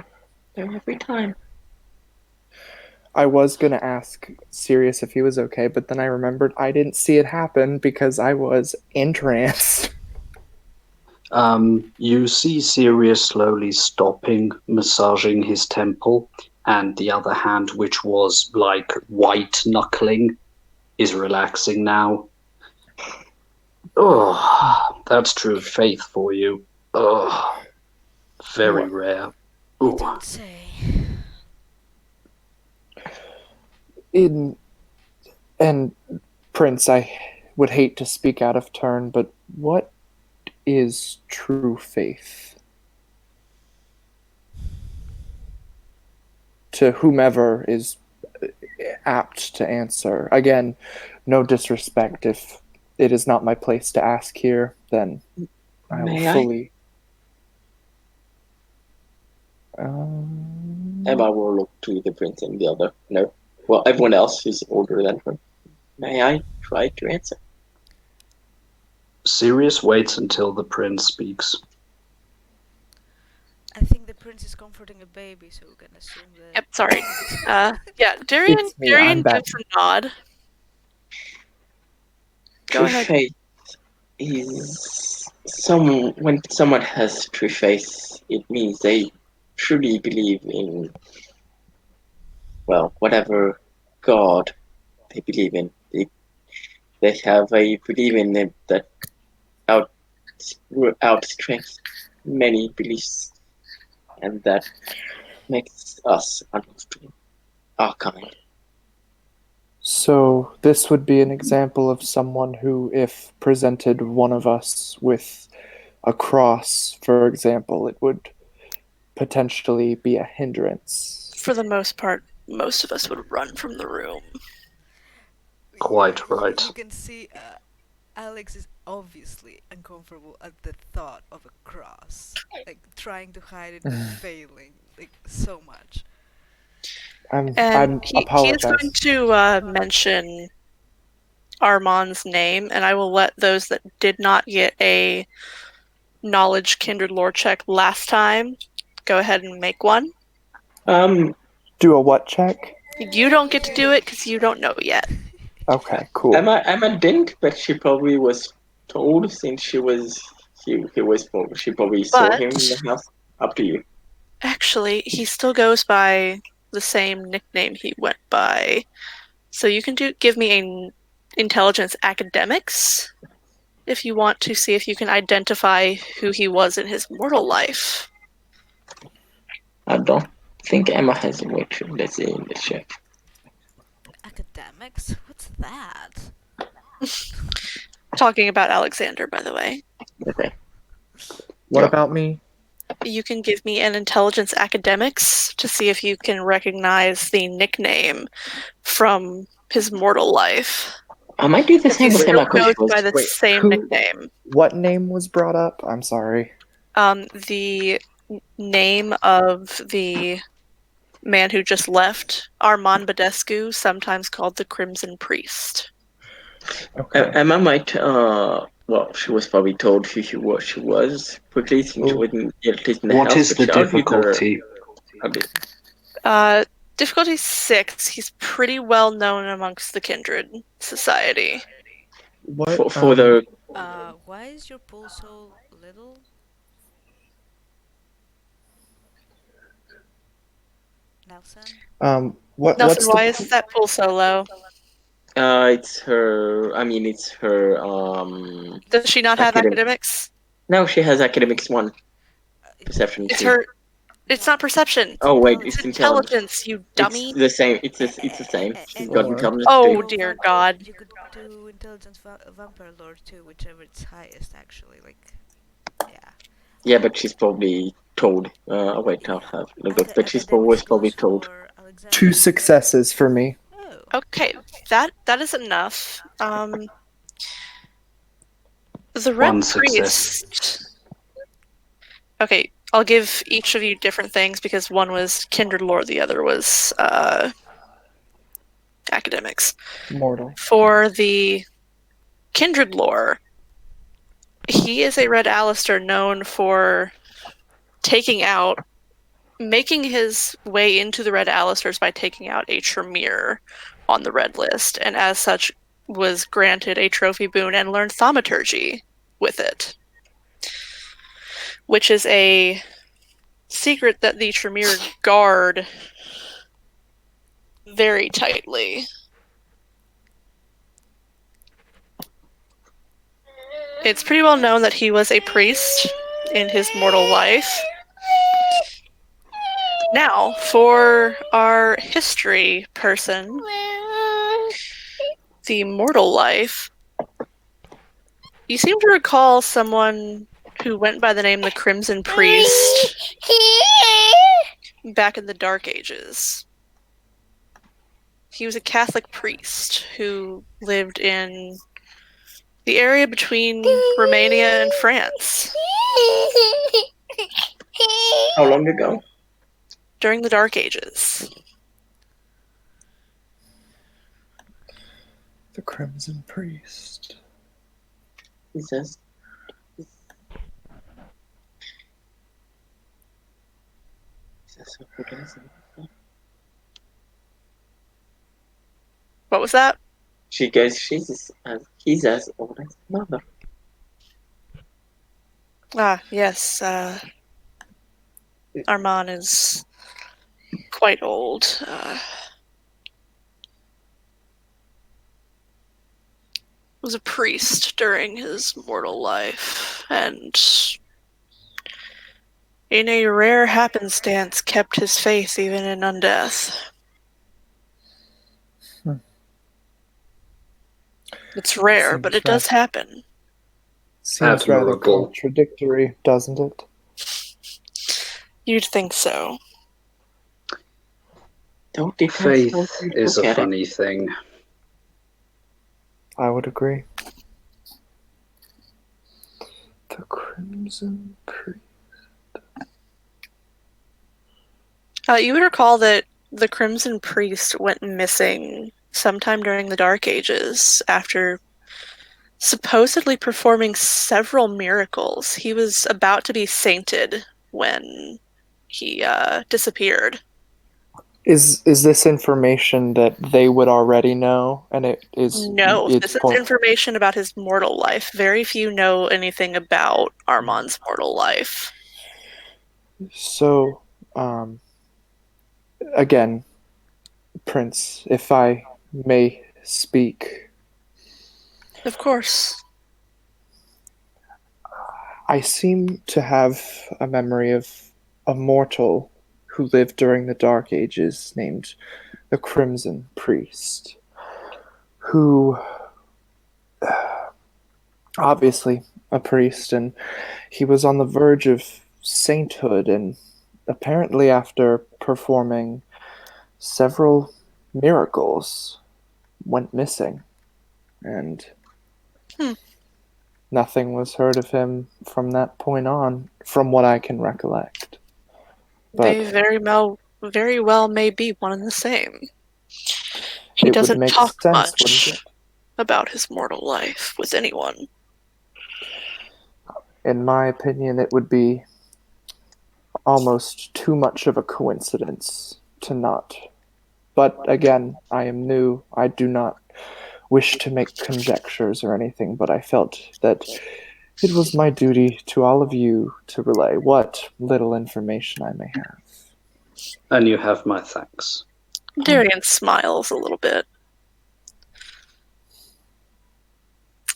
S4: every time.
S3: I was gonna ask Sirius if he was okay, but then I remembered I didn't see it happen because I was entranced.
S5: You see Sirius slowly stopping, massaging his temple, and the other hand, which was like white knuckling, is relaxing now. Oh, that's true faith for you. Oh, very
S3: What?
S5: rare.
S1: You
S5: Ooh.
S1: don't say.
S3: And Prince, I would hate to speak out of turn, but what is true faith? To whomever is apt to answer. Again, no disrespect. If it is not my place to ask here, then I will
S4: May I?
S3: fully.
S4: Emma will look to the prince and the other. No. Well, everyone else is older than her. May I try to answer?
S5: Sirius waits until the prince speaks.
S1: I think the prince is comforting a baby, so we can assume that.
S2: Yep, sorry. Yeah, Darian
S3: It's me, I'm back.
S2: gives a nod. Go
S4: True
S2: ahead.
S4: faith is when someone has true faith, it means they truly believe in, well, whatever God they believe in. They have a belief in it that out outstrengths many beliefs, and that makes us understand our kind.
S3: So this would be an example of someone who, if presented one of us with a cross, for example, it would potentially be a hindrance.
S2: For the most part, most of us would run from the room.
S5: Quite right.
S1: You can see Alex is obviously uncomfortable at the thought of a cross, like trying to hide it but failing, like so much.
S2: And
S3: I'm
S2: he is going
S3: apologize.
S2: to mention Armand's name, and I will let those that did not get a knowledge kindred lore check last time go ahead and make one.
S3: Do a what check?
S2: You don't get to do it because you don't know yet.
S3: Okay, cool.
S4: Emma didn't, but she probably was told since she probably saw
S2: But-
S4: him in the house. Up to you.
S2: Actually, he still goes by the same nickname he went by. So you can give me an intelligence academics if you want to see if you can identify who he was in his mortal life.
S4: I don't think Emma has a witch. Let's see in the check.
S1: Academics? What's that?
S2: Talking about Alexander, by the way.
S4: Okay.
S3: What
S4: Yeah.
S3: about me?
S2: You can give me an intelligence academics to see if you can recognize the nickname from his mortal life.
S4: I might do the
S2: Because he
S4: same with
S2: still
S4: Emma because
S2: goes
S4: she was.
S2: by the
S3: Wait,
S2: same
S3: who-
S2: nickname.
S3: What name was brought up? I'm sorry.
S2: The name of the man who just left, Armand Badescu, sometimes called the Crimson Priest.
S3: Okay.
S4: Emma might. Well, she was probably told who she was quickly since she
S3: Ooh.
S4: wasn't at least in the
S5: What
S4: house.
S5: is
S4: But
S5: the
S4: she argued her
S5: difficulty?
S4: a bit.
S2: Difficulty 6. He's pretty well known amongst the Kindred Society.
S3: What?
S4: For the
S1: Why is your pulse so little? Nelson?
S3: What's
S2: Nelson,
S3: the
S2: why is that pool so low?
S4: it's her. I mean, it's her.
S2: Does she not have
S4: Academic.
S2: academics?
S4: No, she has academics 1, perception
S2: It's
S4: 2.
S2: her. It's not perception.
S4: Oh wait,
S2: It's
S4: it's intelligence.
S2: intelligence, you dummy.
S4: It's the same. It's the same. She's got
S3: Lord.
S4: intelligence
S2: Oh,
S4: 2.
S2: dear God.
S1: You could do intelligence vampire lore too, whichever it's highest actually. Like, yeah.
S4: Yeah, but she's probably told. Oh wait, I'll have a look. But she's always probably told.
S1: For Alexander.
S3: 2 successes for me?
S1: Oh.
S2: Okay, that is enough. The Red
S5: One success.
S2: Priest. Okay, I'll give each of you different things because one was kindred lore, the other was academics.
S3: Mortal.
S2: For the kindred lore, he is a Red Alistair known for making his way into the Red Alistairs by taking out a Tremere on the Red List, and as such was granted a trophy boon and learned thaumaturgy with it, which is a secret that the Tremere guard very tightly. It's pretty well known that he was a priest in his mortal life. Now, for our history person, the mortal life, you seem to recall someone who went by the name the Crimson Priest back in the Dark Ages. He was a Catholic priest who lived in the area between Romania and France
S4: How long ago?
S2: during the Dark Ages.
S3: The Crimson Priest.
S4: He says.
S2: What was that?
S4: She goes. He's as old as mother.
S2: Yes. Armand is quite old. Was a priest during his mortal life, and in a rare happenstance kept his faith even in undeath. It's rare, but it does happen.
S3: Seems rather
S5: Admirable.
S3: contradictory, doesn't it?
S2: You'd think so.
S4: Don't depends how
S5: Faith
S4: you
S5: is
S4: look
S5: a
S4: at it.
S5: funny thing.
S3: I would agree. The Crimson Priest.
S2: You would recall that the Crimson Priest went missing sometime during the Dark Ages after supposedly performing several miracles. He was about to be sainted when he disappeared.
S3: Is this information that they would already know, and
S2: No,
S3: it's
S2: this is
S3: point?
S2: information about his mortal life. Very few know anything about Armand's mortal life.
S3: So, again, Prince, if I may speak,
S2: Of course.
S3: I seem to have a memory of a mortal who lived during the Dark Ages named the Crimson Priest, who obviously a priest, and he was on the verge of sainthood, and apparently after performing several miracles went missing, and
S2: Hmm.
S3: nothing was heard of him from that point on, from what I can recollect.
S2: They
S3: But
S2: very well may be one and the same. He
S3: it would
S2: doesn't
S3: make
S2: talk
S3: sense, wouldn't
S2: much
S3: it?
S2: about his mortal life with anyone.
S3: In my opinion, it would be almost too much of a coincidence to not. But again, I am new. I do not wish to make conjectures or anything, but I felt that it was my duty to all of you to relay what little information I may have.
S5: And you have my thanks.
S2: Darian smiles a little bit.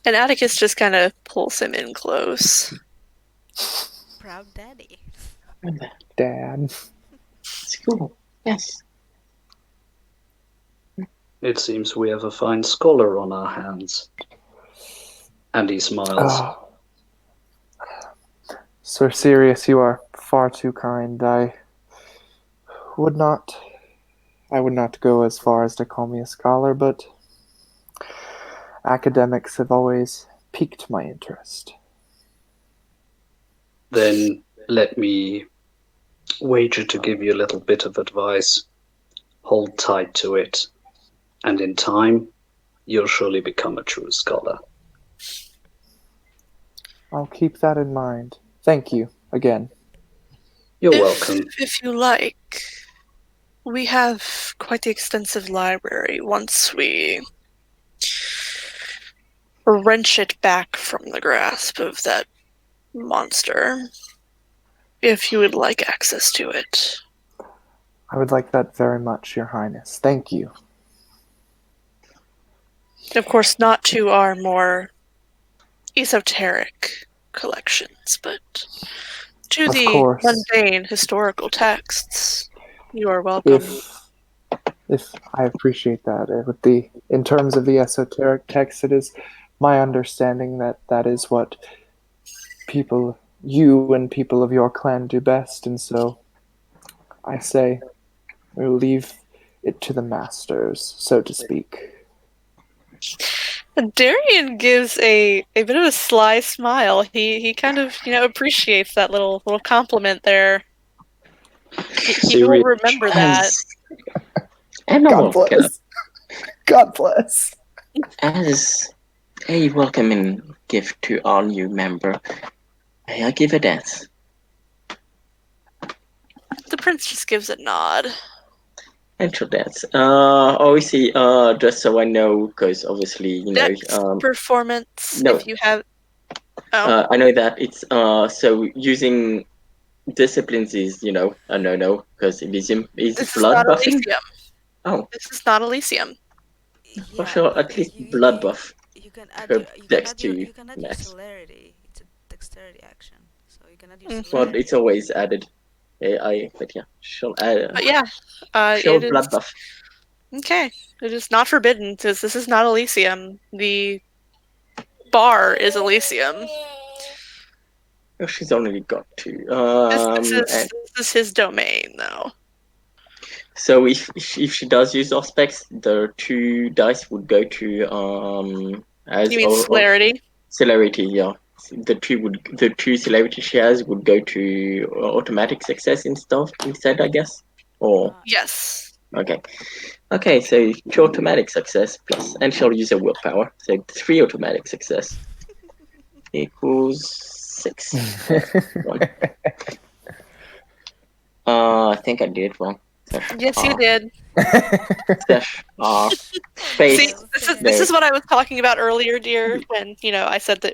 S2: And Atticus just kind of pulls him in close.
S1: Proud daddy.
S3: Dad.
S4: It's cool. Yes.
S5: It seems we have a fine scholar on our hands. And he smiles.
S3: Sir Sirius, you are far too kind. Would not I would not go as far as to call me a scholar, but academics have always piqued my interest.
S5: Then let me wager to give you a little bit of advice. Hold tight to it, and in time, you'll surely become a true scholar.
S3: I'll keep that in mind. Thank you again.
S5: You're welcome.
S2: If you like, we have quite the extensive library once we wrench it back from the grasp of that monster. If you would like access to it.
S3: I would like that very much, Your Highness. Thank you.
S2: Of course, not to our more esoteric collections, but to
S3: Of
S2: the
S3: course.
S2: mundane historical texts. You are welcome.
S3: If I appreciate that. In terms of the esoteric text, it is my understanding that that is what you and people of your clan do best, and so I say we'll leave it to the masters, so to speak.
S2: Darian gives a bit of a sly smile. He kind of appreciates that little compliment there. He will
S5: Serious.
S2: remember that.
S3: God bless. God bless.
S4: As a welcoming gift to all new member, may I give a dance?
S2: The prince just gives a nod.
S4: Intro dance. Obviously, just so I know, because obviously,
S2: Dex performance.
S4: no.
S2: If you have, Oh,
S4: I know that it's so using disciplines is a no because Elysium is
S2: this is
S4: blood
S2: not
S4: buffing.
S2: Elysium.
S4: Oh,
S2: This is not Elysium.
S4: for
S1: Yeah,
S4: sure,
S1: but
S4: at least blood buff.
S1: you can add
S4: Her
S1: your
S4: dex to
S1: you can add your
S4: max.
S1: celerity. It's a dexterity action, so you can add your
S2: Mhm.
S4: Well, it's
S1: celerity.
S4: always added. But yeah, she'll add.
S2: But yeah,
S4: She'll
S2: it is
S4: blood buff.
S2: okay. It is not forbidden because this is not Elysium. The bar is Elysium.
S4: Oh, she's only got two. And
S2: This is his domain, though.
S4: so if she does use aspects, the 2 dice would go to as
S2: You mean
S4: or
S2: celerity?
S4: celerity. Yeah, the 2 celerity she has would go to automatic success instead, I guess. Or
S2: Yes.
S4: okay, so 2 automatic success plus, and she'll use her willpower. So 3 automatic success equals 6. One. I think I did it wrong.
S2: Yes, you did.
S4: Dash
S2: See,
S4: space.
S2: this is what I was talking about earlier, dear. When I said that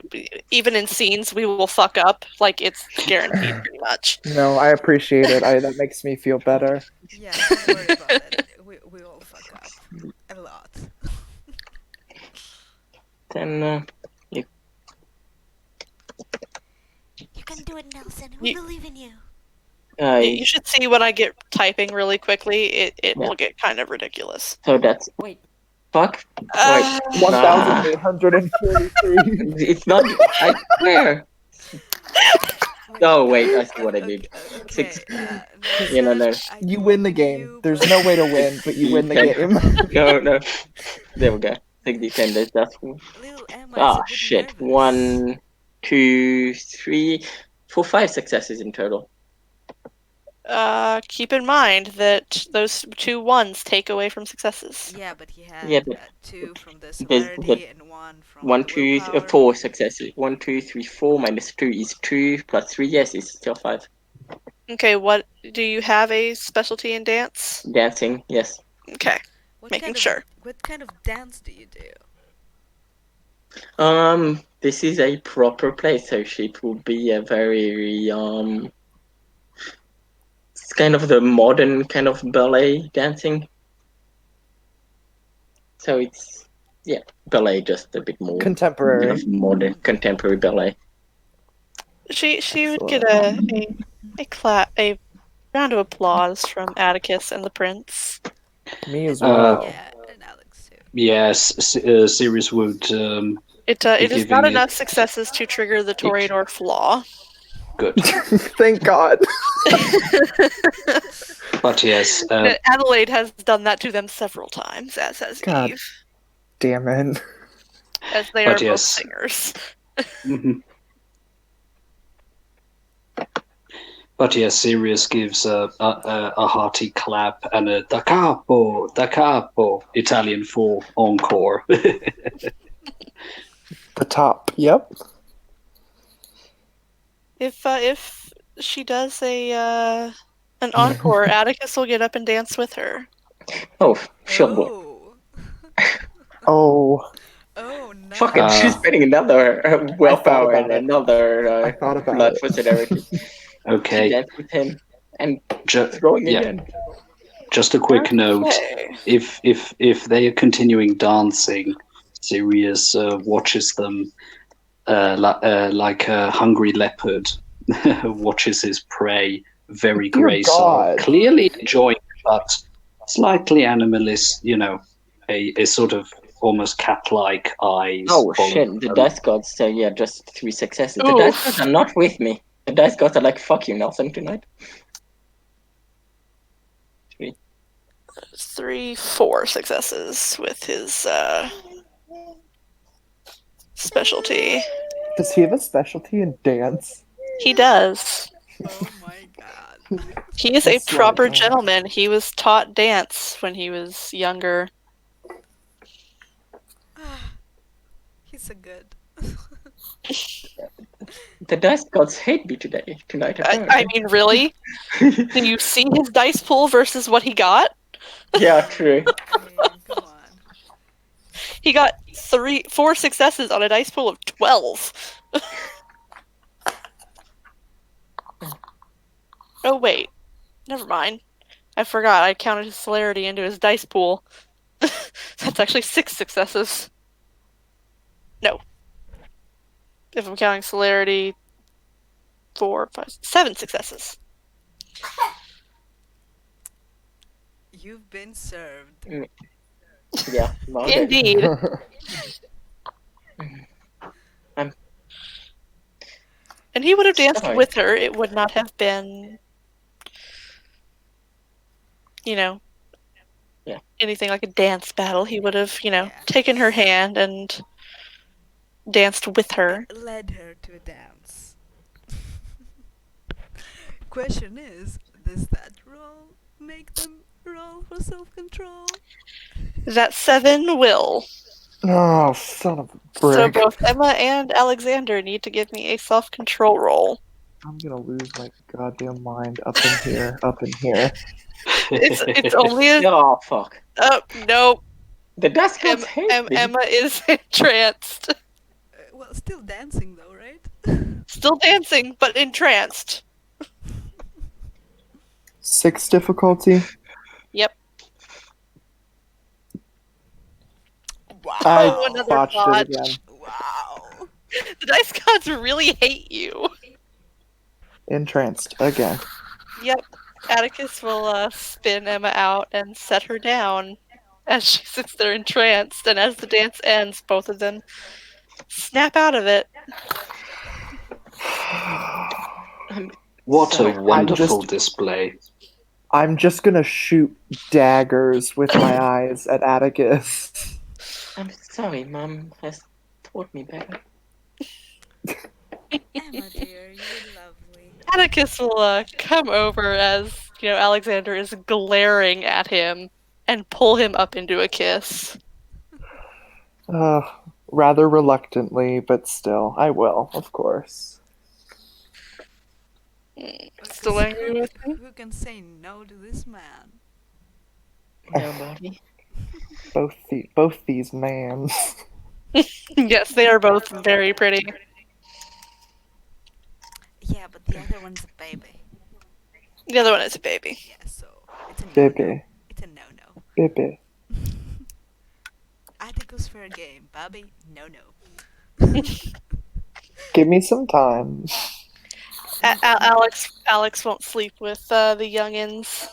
S2: even in scenes we will fuck up, like it's guaranteed, pretty much.
S3: No, I appreciate it. That makes me feel better.
S1: Yeah, don't worry about it. We all fuck up a lot.
S4: Then
S1: You can do it, Nelson. We
S2: You-
S1: believe in you.
S2: You should see when I get typing really quickly. It
S4: Yeah.
S2: will get kind of ridiculous.
S4: so that's
S1: Wait.
S4: fuck.
S2: Uh,
S3: 1,843.
S4: It's not. I swear. Oh wait, I see what I did.
S1: Okay.
S4: 6.
S1: Nelson,
S4: no.
S1: I
S3: You win the
S1: believe
S3: game.
S1: you,
S3: There's
S1: but-
S3: no way to win, but you win the
S4: Okay.
S3: game.
S4: No. There we go. 6 defenders. That's
S1: Little Emma is a bit
S4: shit.
S1: nervous.
S4: 1, 2, 3, 4, 5 successes in total.
S2: keep in mind that those 2 ones take away from successes.
S1: Yeah, but he had
S4: Yeah, but
S1: 2 from the
S4: there's-
S1: celerity and 1 from
S4: 1,
S1: the
S4: 2,
S1: willpower.
S4: 4 successes. 1, 2, 3, 4 minus 2 is 2 plus 3. Yes, it's still 5.
S2: Okay, what do you have a specialty in dance?
S4: Dancing. Yes.
S2: Okay,
S1: What
S2: making
S1: kind
S2: sure.
S1: Of, what kind of dance do you do?
S4: This is a proper place, so it will be a very it's kind of the modern kind of ballet dancing. So it's ballet, just a bit more kind
S3: Contemporary.
S4: of modern contemporary ballet.
S2: She would get a round of applause from Atticus and the prince.
S3: Me as well.
S1: Yeah, and Alex too.
S5: Yes, Sirius would.
S2: It is
S5: Giving
S2: not
S5: it-
S2: enough successes to trigger the Toreador flaw.
S5: Good.
S3: Thank God.
S5: But yes,
S2: Adelaide has done that to them several times, as has
S3: God.
S2: Eve,
S3: Damn it.
S2: as they
S5: But
S2: are both
S5: yes.
S2: singers.
S5: mhm. But yes, Sirius gives a hearty clap and a da capo, Italian for encore.
S3: The top. Yep.
S2: If she does an encore, Atticus will get up and dance with her.
S4: Oh, sure.
S1: Oh.
S3: Oh,
S1: Oh, nice.
S4: Fucking, she's spending another willpower and
S3: about it.
S4: another
S3: I thought about
S4: blood
S3: it.
S4: for celerity.
S5: Okay,
S4: Dance with him and
S5: ju-
S4: throwing
S5: yeah.
S4: again.
S5: Just a quick note:
S2: Okay.
S5: if they are continuing dancing, Sirius watches them like a hungry leopard watches his prey, very
S3: Dear
S5: graceful,
S3: God.
S5: clearly enjoying, but slightly animalist. A sort of almost cat-like eyes.
S4: Oh
S5: following
S4: shit, the
S5: them.
S4: dice gods, so yeah, just 3 successes. The dice gods are not with me. The dice gods are like, fuck you, Nelson, tonight.
S2: 4 successes with his specialty.
S3: Does he have a specialty in dance?
S2: He does.
S1: Oh my god.
S2: He is
S3: I
S2: a
S3: swear
S2: proper
S3: to God.
S2: gentleman. He was taught dance when he was younger.
S1: He's so good.
S4: The dice gods hate me tonight.
S2: I mean, really? Do you see his dice pool versus what he got?
S4: Yeah, true.
S1: I mean, come on.
S2: He got 4 successes on a dice pool of 12. Oh, wait. Never mind. I forgot. I counted his celerity into his dice pool. That's actually 6 successes. No. If I'm counting celerity, 4, 5, 7 successes.
S1: You've been served.
S4: Yeah, now that
S2: Indeed.
S4: I'm
S2: And he would have danced
S4: sorry.
S2: with her. It would not have been, you know,
S4: Yeah.
S2: anything like a dance battle. He would have,
S1: Yeah.
S2: taken her hand and danced with her.
S1: Led her to a dance. Question is, does that roll make them roll for self-control?
S2: That 7 will.
S3: Oh, son of a
S2: So
S3: brick.
S2: both Emma and Alexander need to give me a self-control roll.
S3: I'm gonna lose my goddamn mind up in here, up in here.
S2: It's only a...
S4: Oh fuck!
S2: Oh, no.
S4: The dust gods hate me.
S2: Emma is entranced.
S1: Well, still dancing though, right?
S2: Still dancing, but entranced.
S3: 6 difficulty.
S2: Yep.
S1: Wow.
S3: I
S2: another
S3: botched
S2: botch.
S3: it again.
S1: Wow.
S2: The dice gods really hate you.
S3: Entranced again.
S2: Yep. Atticus will spin Emma out and set her down as she sits there entranced, and as the dance ends, both of them snap out of it.
S5: What
S4: Sorry,
S5: a wonderful display.
S3: I'm just gonna shoot daggers with my eyes at Atticus.
S4: I'm sorry, Mom has taught me better.
S1: Emma, dear, you were lovely.
S2: Atticus will come over as, Alexander is glaring at him and pull him up into a kiss.
S3: Rather reluctantly, but still, I will, of course.
S2: Still angry with me?
S1: Who can say no to this man?
S4: Nobody.
S3: Both these mans.
S2: Yes, they are both very pretty.
S1: Yeah, but the other one's a baby.
S2: The other one is a baby.
S1: Yeah, so it's a no-no.
S3: Baby.
S1: It's a no-no.
S3: Baby.
S1: Atticus fair game, Bobby. No.
S2: Give me some
S3: time.
S2: Alex won't sleep with the youngins.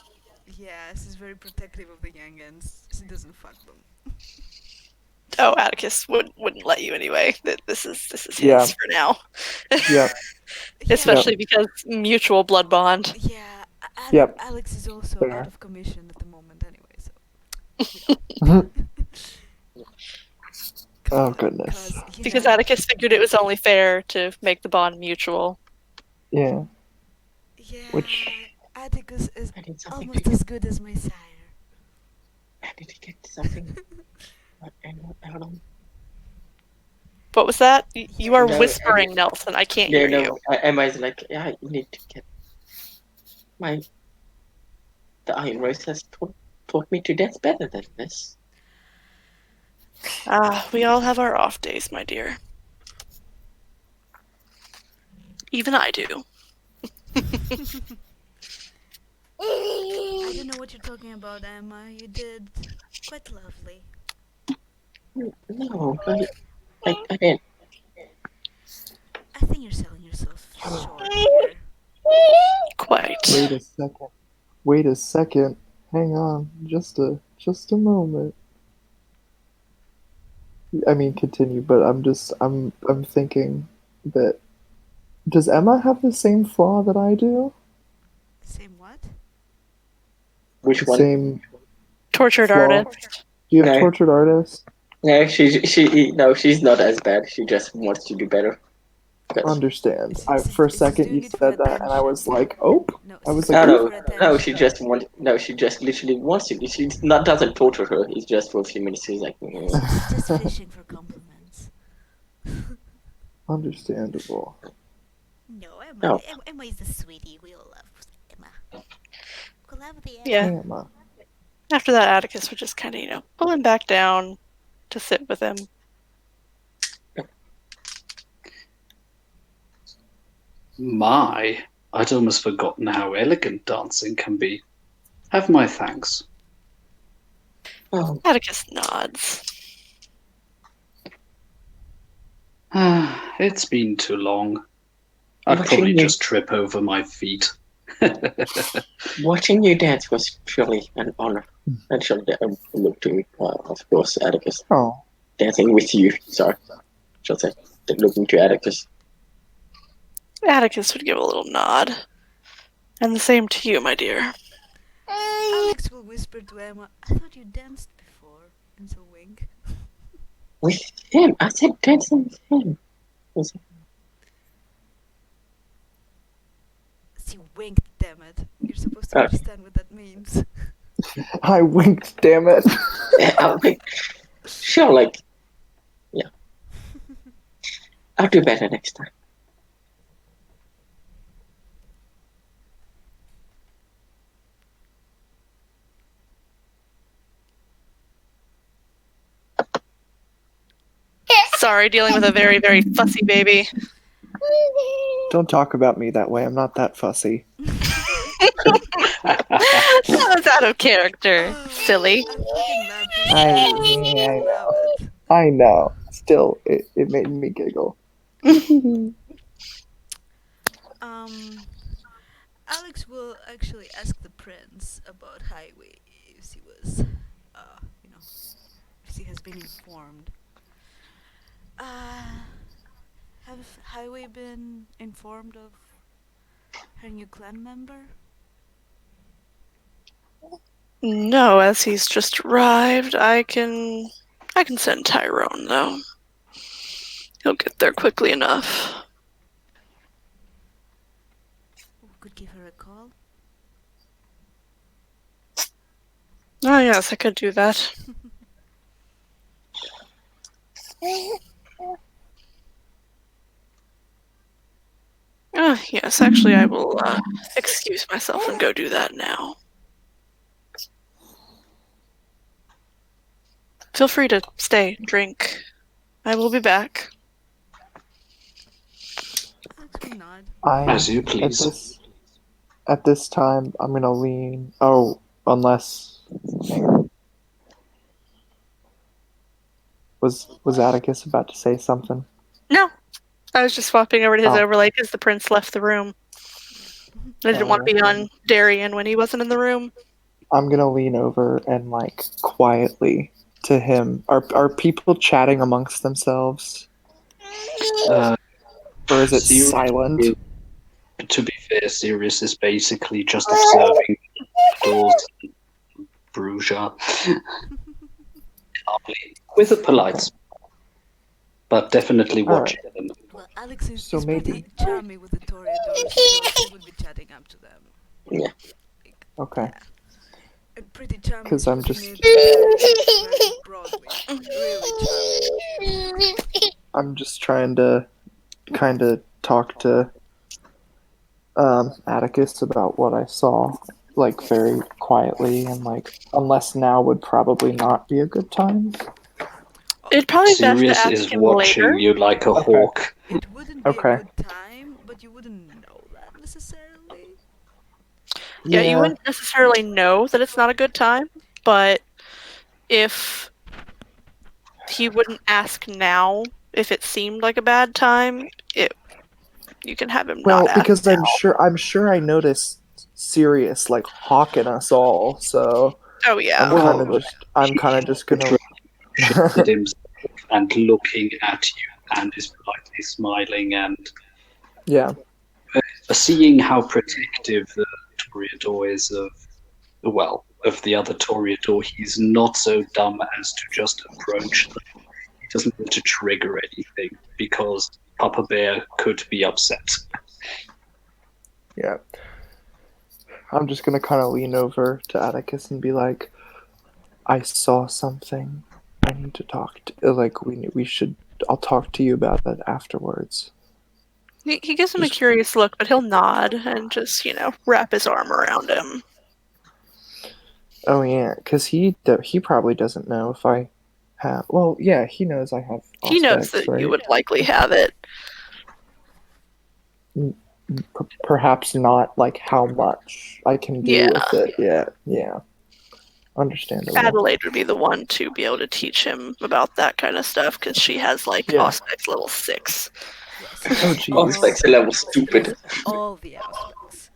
S1: Yeah, she's very protective of the youngins. She doesn't fuck them.
S2: Oh, Atticus wouldn't let you anyway. This is his
S3: Yeah.
S2: for now.
S3: Yep.
S2: Especially because mutual blood bond.
S1: Yeah,
S3: Yep.
S1: Alex is also
S3: Fair.
S1: out of commission at the moment anyway, so.
S3: Oh, goodness.
S2: Because Atticus figured it was only fair to make the bond mutual.
S3: Yeah.
S1: Yeah,
S3: Which-
S1: Atticus is
S4: I need something
S1: almost
S4: to
S1: as good as my sire.
S4: I need to get something. I don't know.
S2: What was that? You are
S4: No,
S2: whispering, Nelson. I can't hear you.
S4: Emma's like, yeah, you need to get the Iron Rose has taught me to dance better than this.
S2: We all have our off days, my dear. Even I do.
S1: I don't know what you're talking about, Emma. You did quite lovely.
S4: No, I didn't.
S1: I think you're selling yourself short here.
S2: Quite.
S3: Wait a second. Hang on. Just a moment. I mean, continue, but I'm thinking that does Emma have the same flaw that I do?
S1: Same what?
S4: Which
S3: The
S4: one?
S3: same
S2: Tortured
S3: flaw?
S2: artist.
S3: Do you have
S4: No.
S3: tortured artist?
S4: Yeah, she's not as bad. She just wants to do better.
S3: Understand.
S1: She's
S3: For a
S1: just
S3: second
S1: doing
S3: you
S1: it for
S3: said that, and I was
S1: attention.
S3: like, oh.
S1: No,
S3: I was
S1: she's
S3: like,
S1: doing
S4: No,
S1: it for
S4: no,
S1: attention.
S4: she just literally wants to. She not doesn't torture her. It's just for a few minutes. She's like,
S1: She's just fishing for compliments.
S3: Understandable.
S1: No, Emma.
S4: No.
S1: Emma is the sweetie. We all love Emma. We love the Emma.
S2: Yeah.
S3: Emma.
S2: After that, Atticus would just kind of, pull him back down to sit with him.
S5: My, I'd almost forgotten how elegant dancing can be. Have my thanks.
S4: Oh,
S2: Atticus nods.
S5: It's been too long. I'd
S4: Watching
S5: probably
S4: you-
S5: just trip over my feet.
S4: watching you dance was truly an honor. And she'll look to, of course, Atticus.
S3: Oh,
S4: Dancing with you, sorry. She'll say, looking to Atticus.
S2: Atticus would give a little nod. And the same to you, my dear.
S1: Alex will whisper to Emma, I thought you danced before. And so wink.
S4: With him? I said dancing with him.
S1: She winked, damn it. You're supposed to
S4: Okay.
S1: understand what that means.
S3: I winked, damn it.
S4: I'll make sure, like, yeah. I'll do better next time.
S2: Sorry, dealing with a very, very fussy baby.
S3: Don't talk about me that way. I'm not that fussy.
S2: That was out of character. Silly.
S1: I'm fucking laughing.
S3: I
S1: Love it.
S3: I know. Still, it made me giggle.
S1: Alex will actually ask the prince about Highway if he was, if he has been informed. Have Highway been informed of her new clan member?
S2: No, as he's just arrived, I can send Tyrone though. He'll get there quickly enough.
S1: We could give her a call.
S2: Oh yes, I could do that. Yes, actually I will excuse myself and go do that now. Feel free to stay, drink. I will be back.
S1: Alex will nod.
S5: As you please.
S3: At this time, I'm gonna lean. Oh, unless. Hang on. Was Atticus about to say something?
S2: No, I was just swapping over to his
S3: Oh.
S2: overlay because the prince left the room. I didn't want to be on Darien when he wasn't in the room.
S3: I'm gonna lean over and like quietly to him. Are people chatting amongst themselves,
S5: Uh,
S3: or is it
S5: Sirius
S3: silent?
S5: is- To be fair, Sirius is basically just observing doors and Bruja calmly, with a polite smile, but definitely
S3: All
S5: watching them.
S1: Well, Alex is,
S3: So
S1: is
S3: maybe-
S1: pretty charming with the Toreadors, so he would be chatting up to them.
S4: Yeah.
S3: Okay.
S1: Yeah. And pretty charming
S3: 'Cause I'm
S1: putting
S3: just-
S1: it very broadly. Really charming.
S3: I'm just trying to kind of talk to Atticus about what I saw, like very quietly, and like unless now would probably not be a good time.
S2: It'd probably be best to
S5: Sirius
S2: ask
S5: is
S2: him
S5: watching
S2: later.
S5: you like a
S3: Okay.
S5: hawk.
S1: It wouldn't be
S3: Okay.
S1: a good time, but you wouldn't know that necessarily.
S2: Yeah, you wouldn't necessarily know that it's not a good time, but if he wouldn't ask now if it seemed like a bad time, you can have him
S3: Well,
S2: not ask
S3: because
S2: now.
S3: I'm sure I noticed Sirius like hawking us all, so
S2: Oh yeah.
S3: I'm kind of just gonna.
S5: Shifted himself and looking at you and is politely smiling and
S3: Yeah.
S5: seeing how protective the Toreador is of the other Toreador. He's not so dumb as to just approach them. He doesn't want to trigger anything because Papa Bear could be upset.
S3: Yeah. I'm just gonna kind of lean over to Atticus and be like, "I saw something. I need to talk to. Like, we should. I'll talk to you about that afterwards."
S2: He gives him a
S3: Just-
S2: curious look, but he'll nod and just, wrap his arm around him.
S3: Oh yeah, because he probably doesn't know if I have. Well, yeah, he knows I have.
S2: He knows
S3: Auspex,
S2: that you
S3: right?
S2: would likely have it.
S3: perhaps not like how much I can do
S2: Yeah.
S3: with it yet. Yeah, understandable.
S2: Adelaide would be the one to be able to teach him about that kind of stuff because she has like
S3: Yeah.
S2: Auspex level 6.
S1: Yes, he
S3: Oh,
S1: has
S4: All
S3: jeez.
S4: specs are level
S1: he has
S4: stupid.
S1: all the aspects.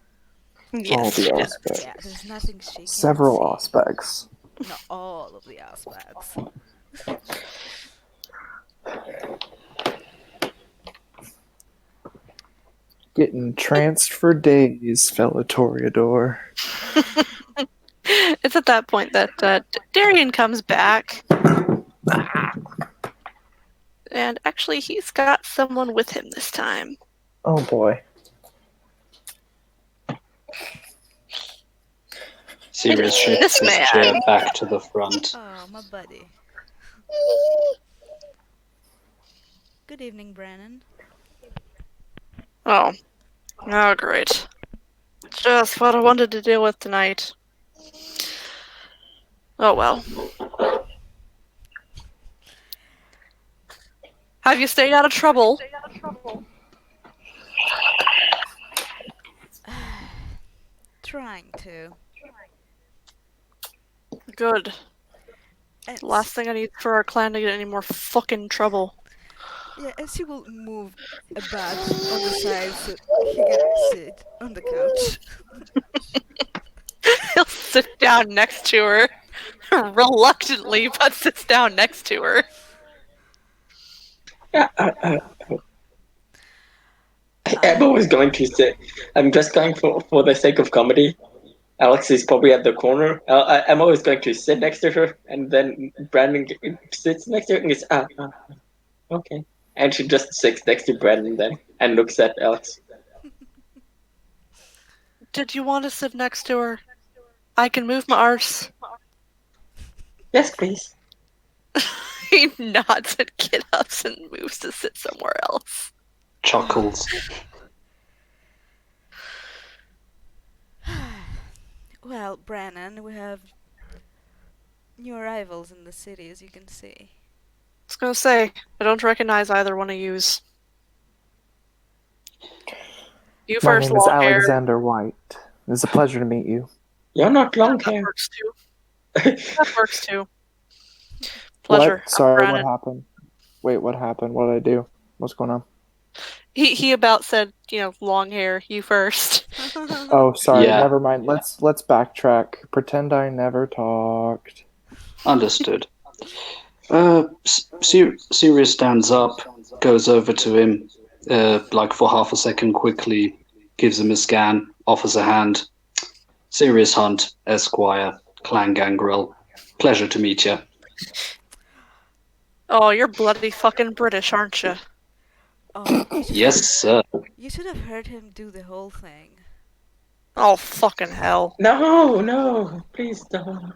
S3: All
S2: Yes.
S3: the
S2: Yeah.
S3: aspects.
S1: Yeah, there's nothing she can't
S3: Several
S1: see.
S3: aspects.
S1: Not all of the aspects.
S3: Getting tranced for days, fellow Toreador.
S2: It's at that point that Darian comes back. And actually, he's got someone with him this time.
S3: Oh boy.
S5: Sirius shifts
S2: This
S5: his
S2: man.
S5: chair back to the front.
S1: Oh, my buddy. Good evening, Brennan.
S2: Oh. Oh, great. Just what I wanted to deal with tonight. Oh well. Have you stayed out of trouble?
S1: Trying to.
S2: Good.
S1: It's,
S2: Last thing I need for our clan to get any more fucking trouble.
S1: yeah, and she will move a bat on the side so he can sit on the couch.
S2: He'll sit down next to her. Reluctantly, but sits down next to her.
S4: I'm always going to say, I'm just going for the sake of comedy. Alex is probably at the corner. I'm always going to sit next to her, and then Brandon sits next to her and goes, okay. And she just sits next to Brandon then and looks at Alex.
S2: Did you want to sit next to her? I can move my arse.
S4: Yes, please.
S2: He nods and get up and moves to sit somewhere else.
S5: Chuckles.
S1: Well, Brennan, we have new arrivals in the city, as you can see.
S2: I was gonna say, I don't recognize either one of yous. You
S3: My
S2: first,
S3: name is
S2: long hair.
S3: Alexander White. It's a pleasure to meet you.
S4: You're not long
S2: That
S4: hair.
S2: works too. That works too. Pleasure.
S3: What? Sorry, what
S2: Brandon.
S3: happened? Wait, what happened? What did I do? What's going on?
S2: He about said, long hair. You first.
S3: Oh, sorry.
S5: Yeah.
S3: Never mind. Let's backtrack. Pretend I never talked.
S5: Understood. Sirius stands up, goes over to him, like for half a second, quickly gives him a scan, offers a hand. Sirius Hunt, Esquire, Clan Gangrel. Pleasure to meet you.
S2: Oh, you're bloody fucking British, aren't you?
S1: Oh,
S5: Yes, sir.
S1: You should have heard him do the whole thing.
S2: Oh, fucking hell.
S4: No, please don't.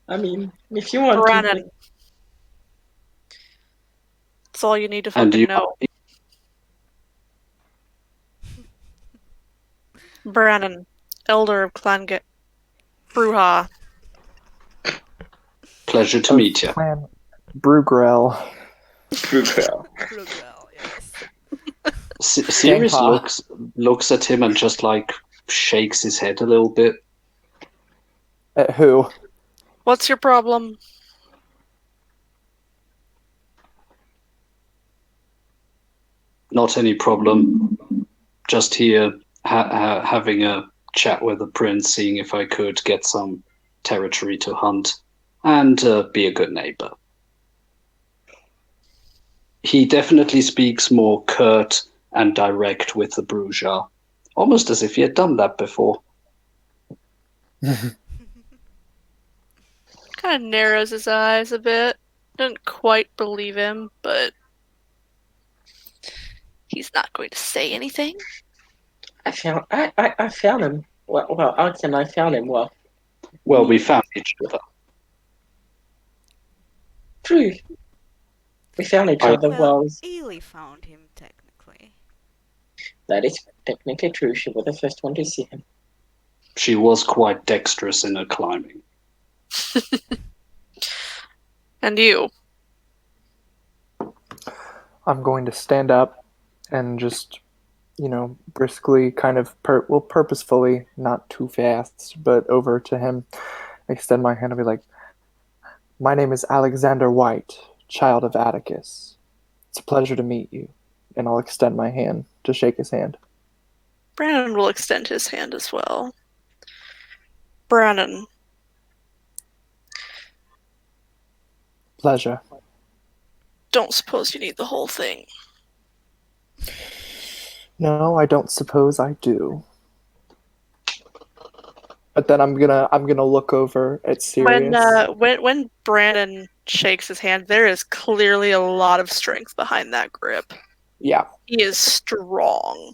S4: I mean, if you want
S2: Brandon.
S4: to.
S2: That's all you need to
S5: And
S2: fucking
S5: you
S2: know. Brannon, Elder of Clan Bruja.
S5: pleasure to meet you.
S3: Clan Brugrel.
S4: Brutal.
S1: Brugal, yes.
S5: Sirius
S3: Gangpa.
S5: looks at him and just like shakes his head a little bit.
S3: Who?
S2: What's your problem?
S5: Not any problem. Just here having a chat with the prince, seeing if I could get some territory to hunt and be a good neighbor. He definitely speaks more curt and direct with the Bruja, almost as if he had done that before.
S2: Kind of narrows his eyes a bit. Doesn't quite believe him, but he's not going to say anything.
S4: I found him. Well, Alex and I found him. Well,
S5: We found each other.
S4: true. We found each other.
S1: Well,
S4: Well,
S1: Ely found him, technically.
S4: that is technically true. She was the first one to see him.
S5: She was quite dexterous in her climbing.
S2: And you?
S3: I'm going to stand up and just briskly, kind of purposefully, not too fast, but over to him, extend my hand and be like, "My name is Alexander White, child of Atticus. It's a pleasure to meet you." And I'll extend my hand to shake his hand.
S2: Brandon will extend his hand as well. Brandon,
S3: Pleasure.
S2: don't suppose you need the whole thing.
S3: No, I don't suppose I do. But then I'm gonna look over at Sirius.
S2: When Brandon shakes his hand, there is clearly a lot of strength behind that grip.
S3: Yeah.
S2: He is strong.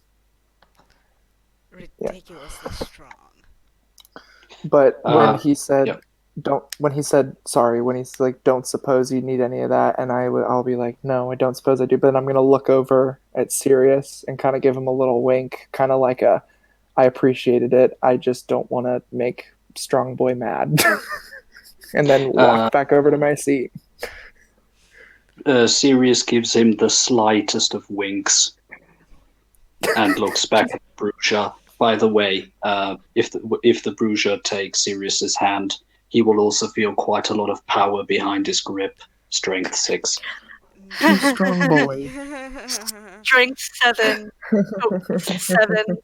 S1: Ridiculously strong.
S3: But when he said
S5: yep.
S3: when he's like, "Don't suppose you need any of that," and I'll be like, "No, I don't suppose I do." But then I'm gonna look over at Sirius and kind of give him a little wink, kind of like I appreciated it. I just don't want to make Strong Boy mad. And then walk back over to my seat.
S5: Sirius gives him the slightest of winks and looks back at Bruja. By the way, if the Bruja takes Sirius's hand, he will also feel quite a lot of power behind his grip. Strength 6.
S3: Strong boy.
S2: Strength 7. Oh, 7.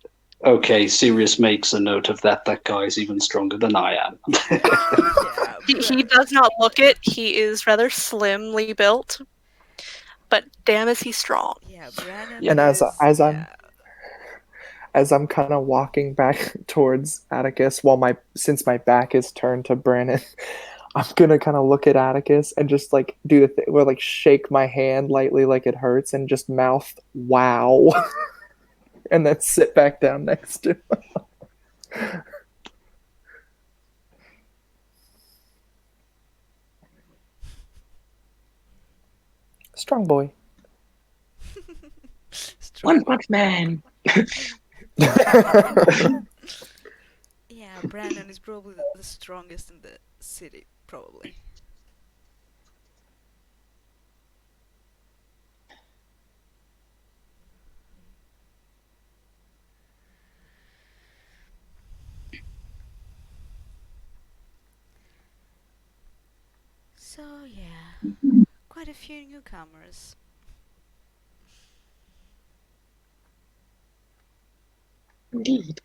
S5: Okay, Sirius makes a note of that. That guy's even stronger than I am.
S1: Yeah,
S2: He does not look it. He is rather slimly built. But damn is he strong.
S1: Yeah, Brandon
S3: And
S1: is...
S3: as I'm kind of walking back towards Atticus, since my back is turned to Brandon, I'm gonna kind of look at Atticus and just like do the thing where like shake my hand lightly like it hurts and just mouth "wow," and then sit back down next to him. Strong boy.
S1: strong.
S4: One Punch Man.
S1: Yeah, Brandon is probably the strongest in the city, probably. So yeah, quite a few newcomers.
S4: Indeed.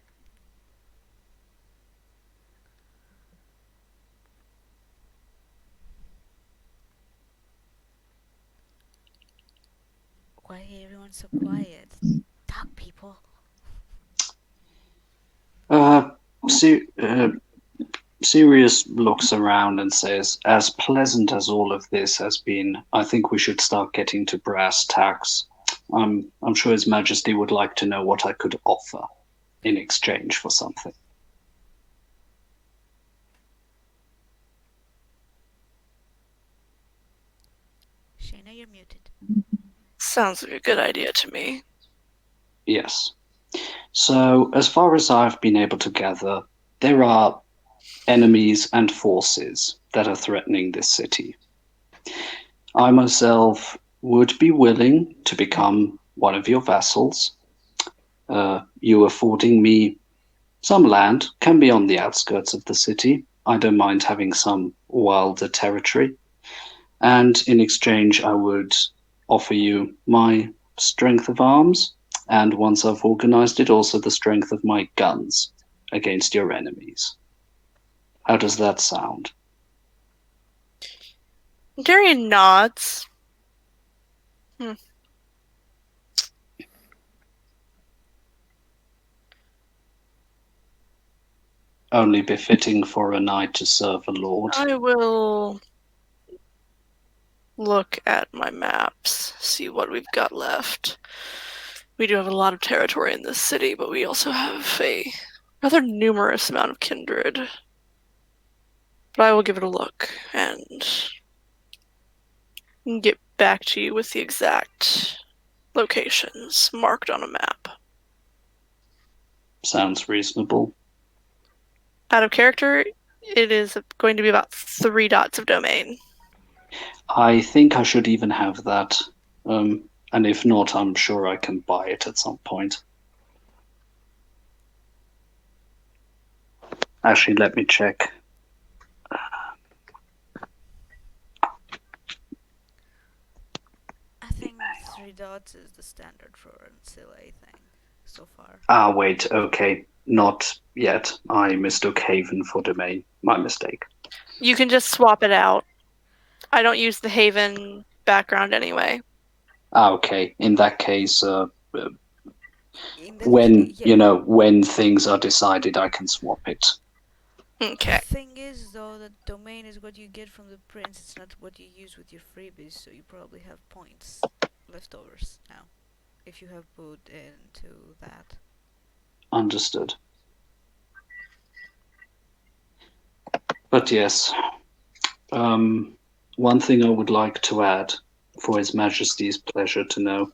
S1: Why everyone's so quiet? Talk, people.
S5: Sirius looks around and says, "As pleasant as all of this has been, I think we should start getting to brass tacks. I'm sure His Majesty would like to know what I could offer in exchange for something."
S1: Shayna, you're muted.
S2: Sounds like a good idea to me.
S5: Yes. So, as far as I've been able to gather, there are enemies and forces that are threatening this city. I myself would be willing to become one of your vassals. You affording me some land, can be on the outskirts of the city. I don't mind having some wilder territory. And in exchange, I would offer you my strength of arms, and once I've organized it, also the strength of my guns against your enemies. How does that sound?
S2: Darian nods.
S5: Only befitting for a knight to serve a lord.
S2: I will look at my maps, see what we've got left. We do have a lot of territory in this city, but we also have a rather numerous amount of kindred. But I will give it a look and get back to you with the exact locations marked on a map.
S5: Sounds reasonable.
S2: Out of character, it is going to be about 3 dots of domain.
S5: I think I should even have that. And if not, I'm sure I can buy it at some point. Actually, let me check.
S1: I think 3 dots is the standard for ancilla thing so far.
S5: Ah, wait, okay. Not yet. I mistook Haven for domain. My mistake.
S2: You can just swap it out. I don't use the Haven background anyway.
S5: Ah, okay. In that case,
S1: In that
S5: when,
S1: case, yeah.
S5: when things are decided, I can swap it.
S2: Okay.
S1: Thing is, though, that domain is what you get from the prince. It's not what you use with your freebies, so you probably have points leftovers now if you have put into that.
S5: Understood. But yes, one thing I would like to add, for His Majesty's pleasure to know.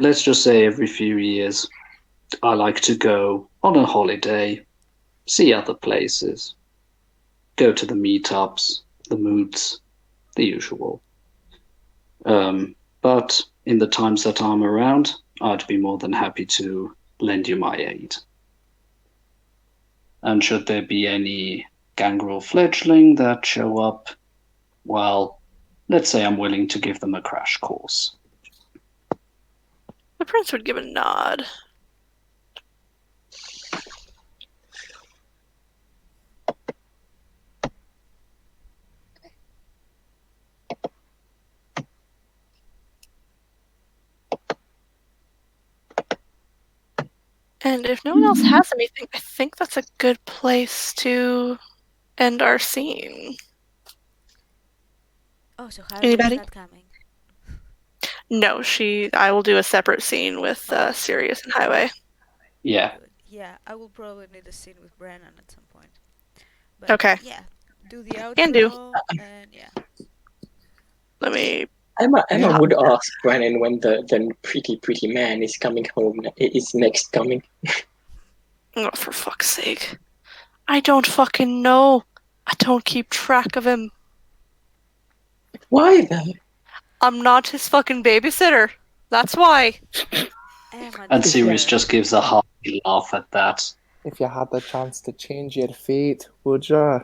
S5: Let's just say every few years, I like to go on a holiday, see other places, go to the meetups, the moods, the usual. But in the times that I'm around, I'd be more than happy to lend you my aid. And should there be any gangrel fledgling that show up, well, let's say I'm willing to give them a crash course.
S2: The prince would give a nod. And if no one else has anything, I think that's a good place to end our scene.
S1: Oh, so Highway is
S2: Anybody?
S1: not coming.
S2: No, I will do a separate scene with
S1: Oh,
S2: Sirius and Highway.
S5: Yeah.
S1: good. Yeah, I will probably need a scene with Brennan at some point. But
S2: Okay.
S1: yeah, do the
S2: Can do.
S1: outro and yeah.
S2: Let me.
S4: Emma would ask Brennan when the pretty man is coming home. Is next coming?
S2: Oh, for fuck's sake. I don't fucking know. I don't keep track of him.
S4: Why though?
S2: I'm not his fucking babysitter. That's why.
S1: Emma,
S5: And
S1: dear.
S5: Sirius just gives a hearty laugh at that.
S3: If you had the chance to change your fate, would ya?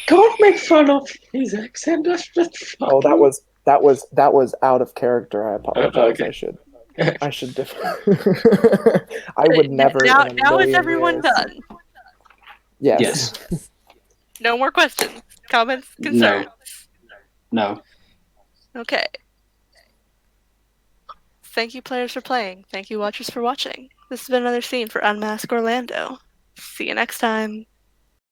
S4: Don't make fun of his accent. That's just fucking.
S3: Oh, that was out of character. I apologize.
S4: Okay.
S3: I should I would never
S2: Now,
S3: in a
S2: now is
S3: million
S2: everyone
S3: years.
S2: done?
S3: Yes.
S1: Yes.
S2: No more questions, comments, concerns.
S5: No.
S2: Okay. Thank you, players, for playing. Thank you, watchers, for watching. This has been another scene for Unmask Orlando. See you next time.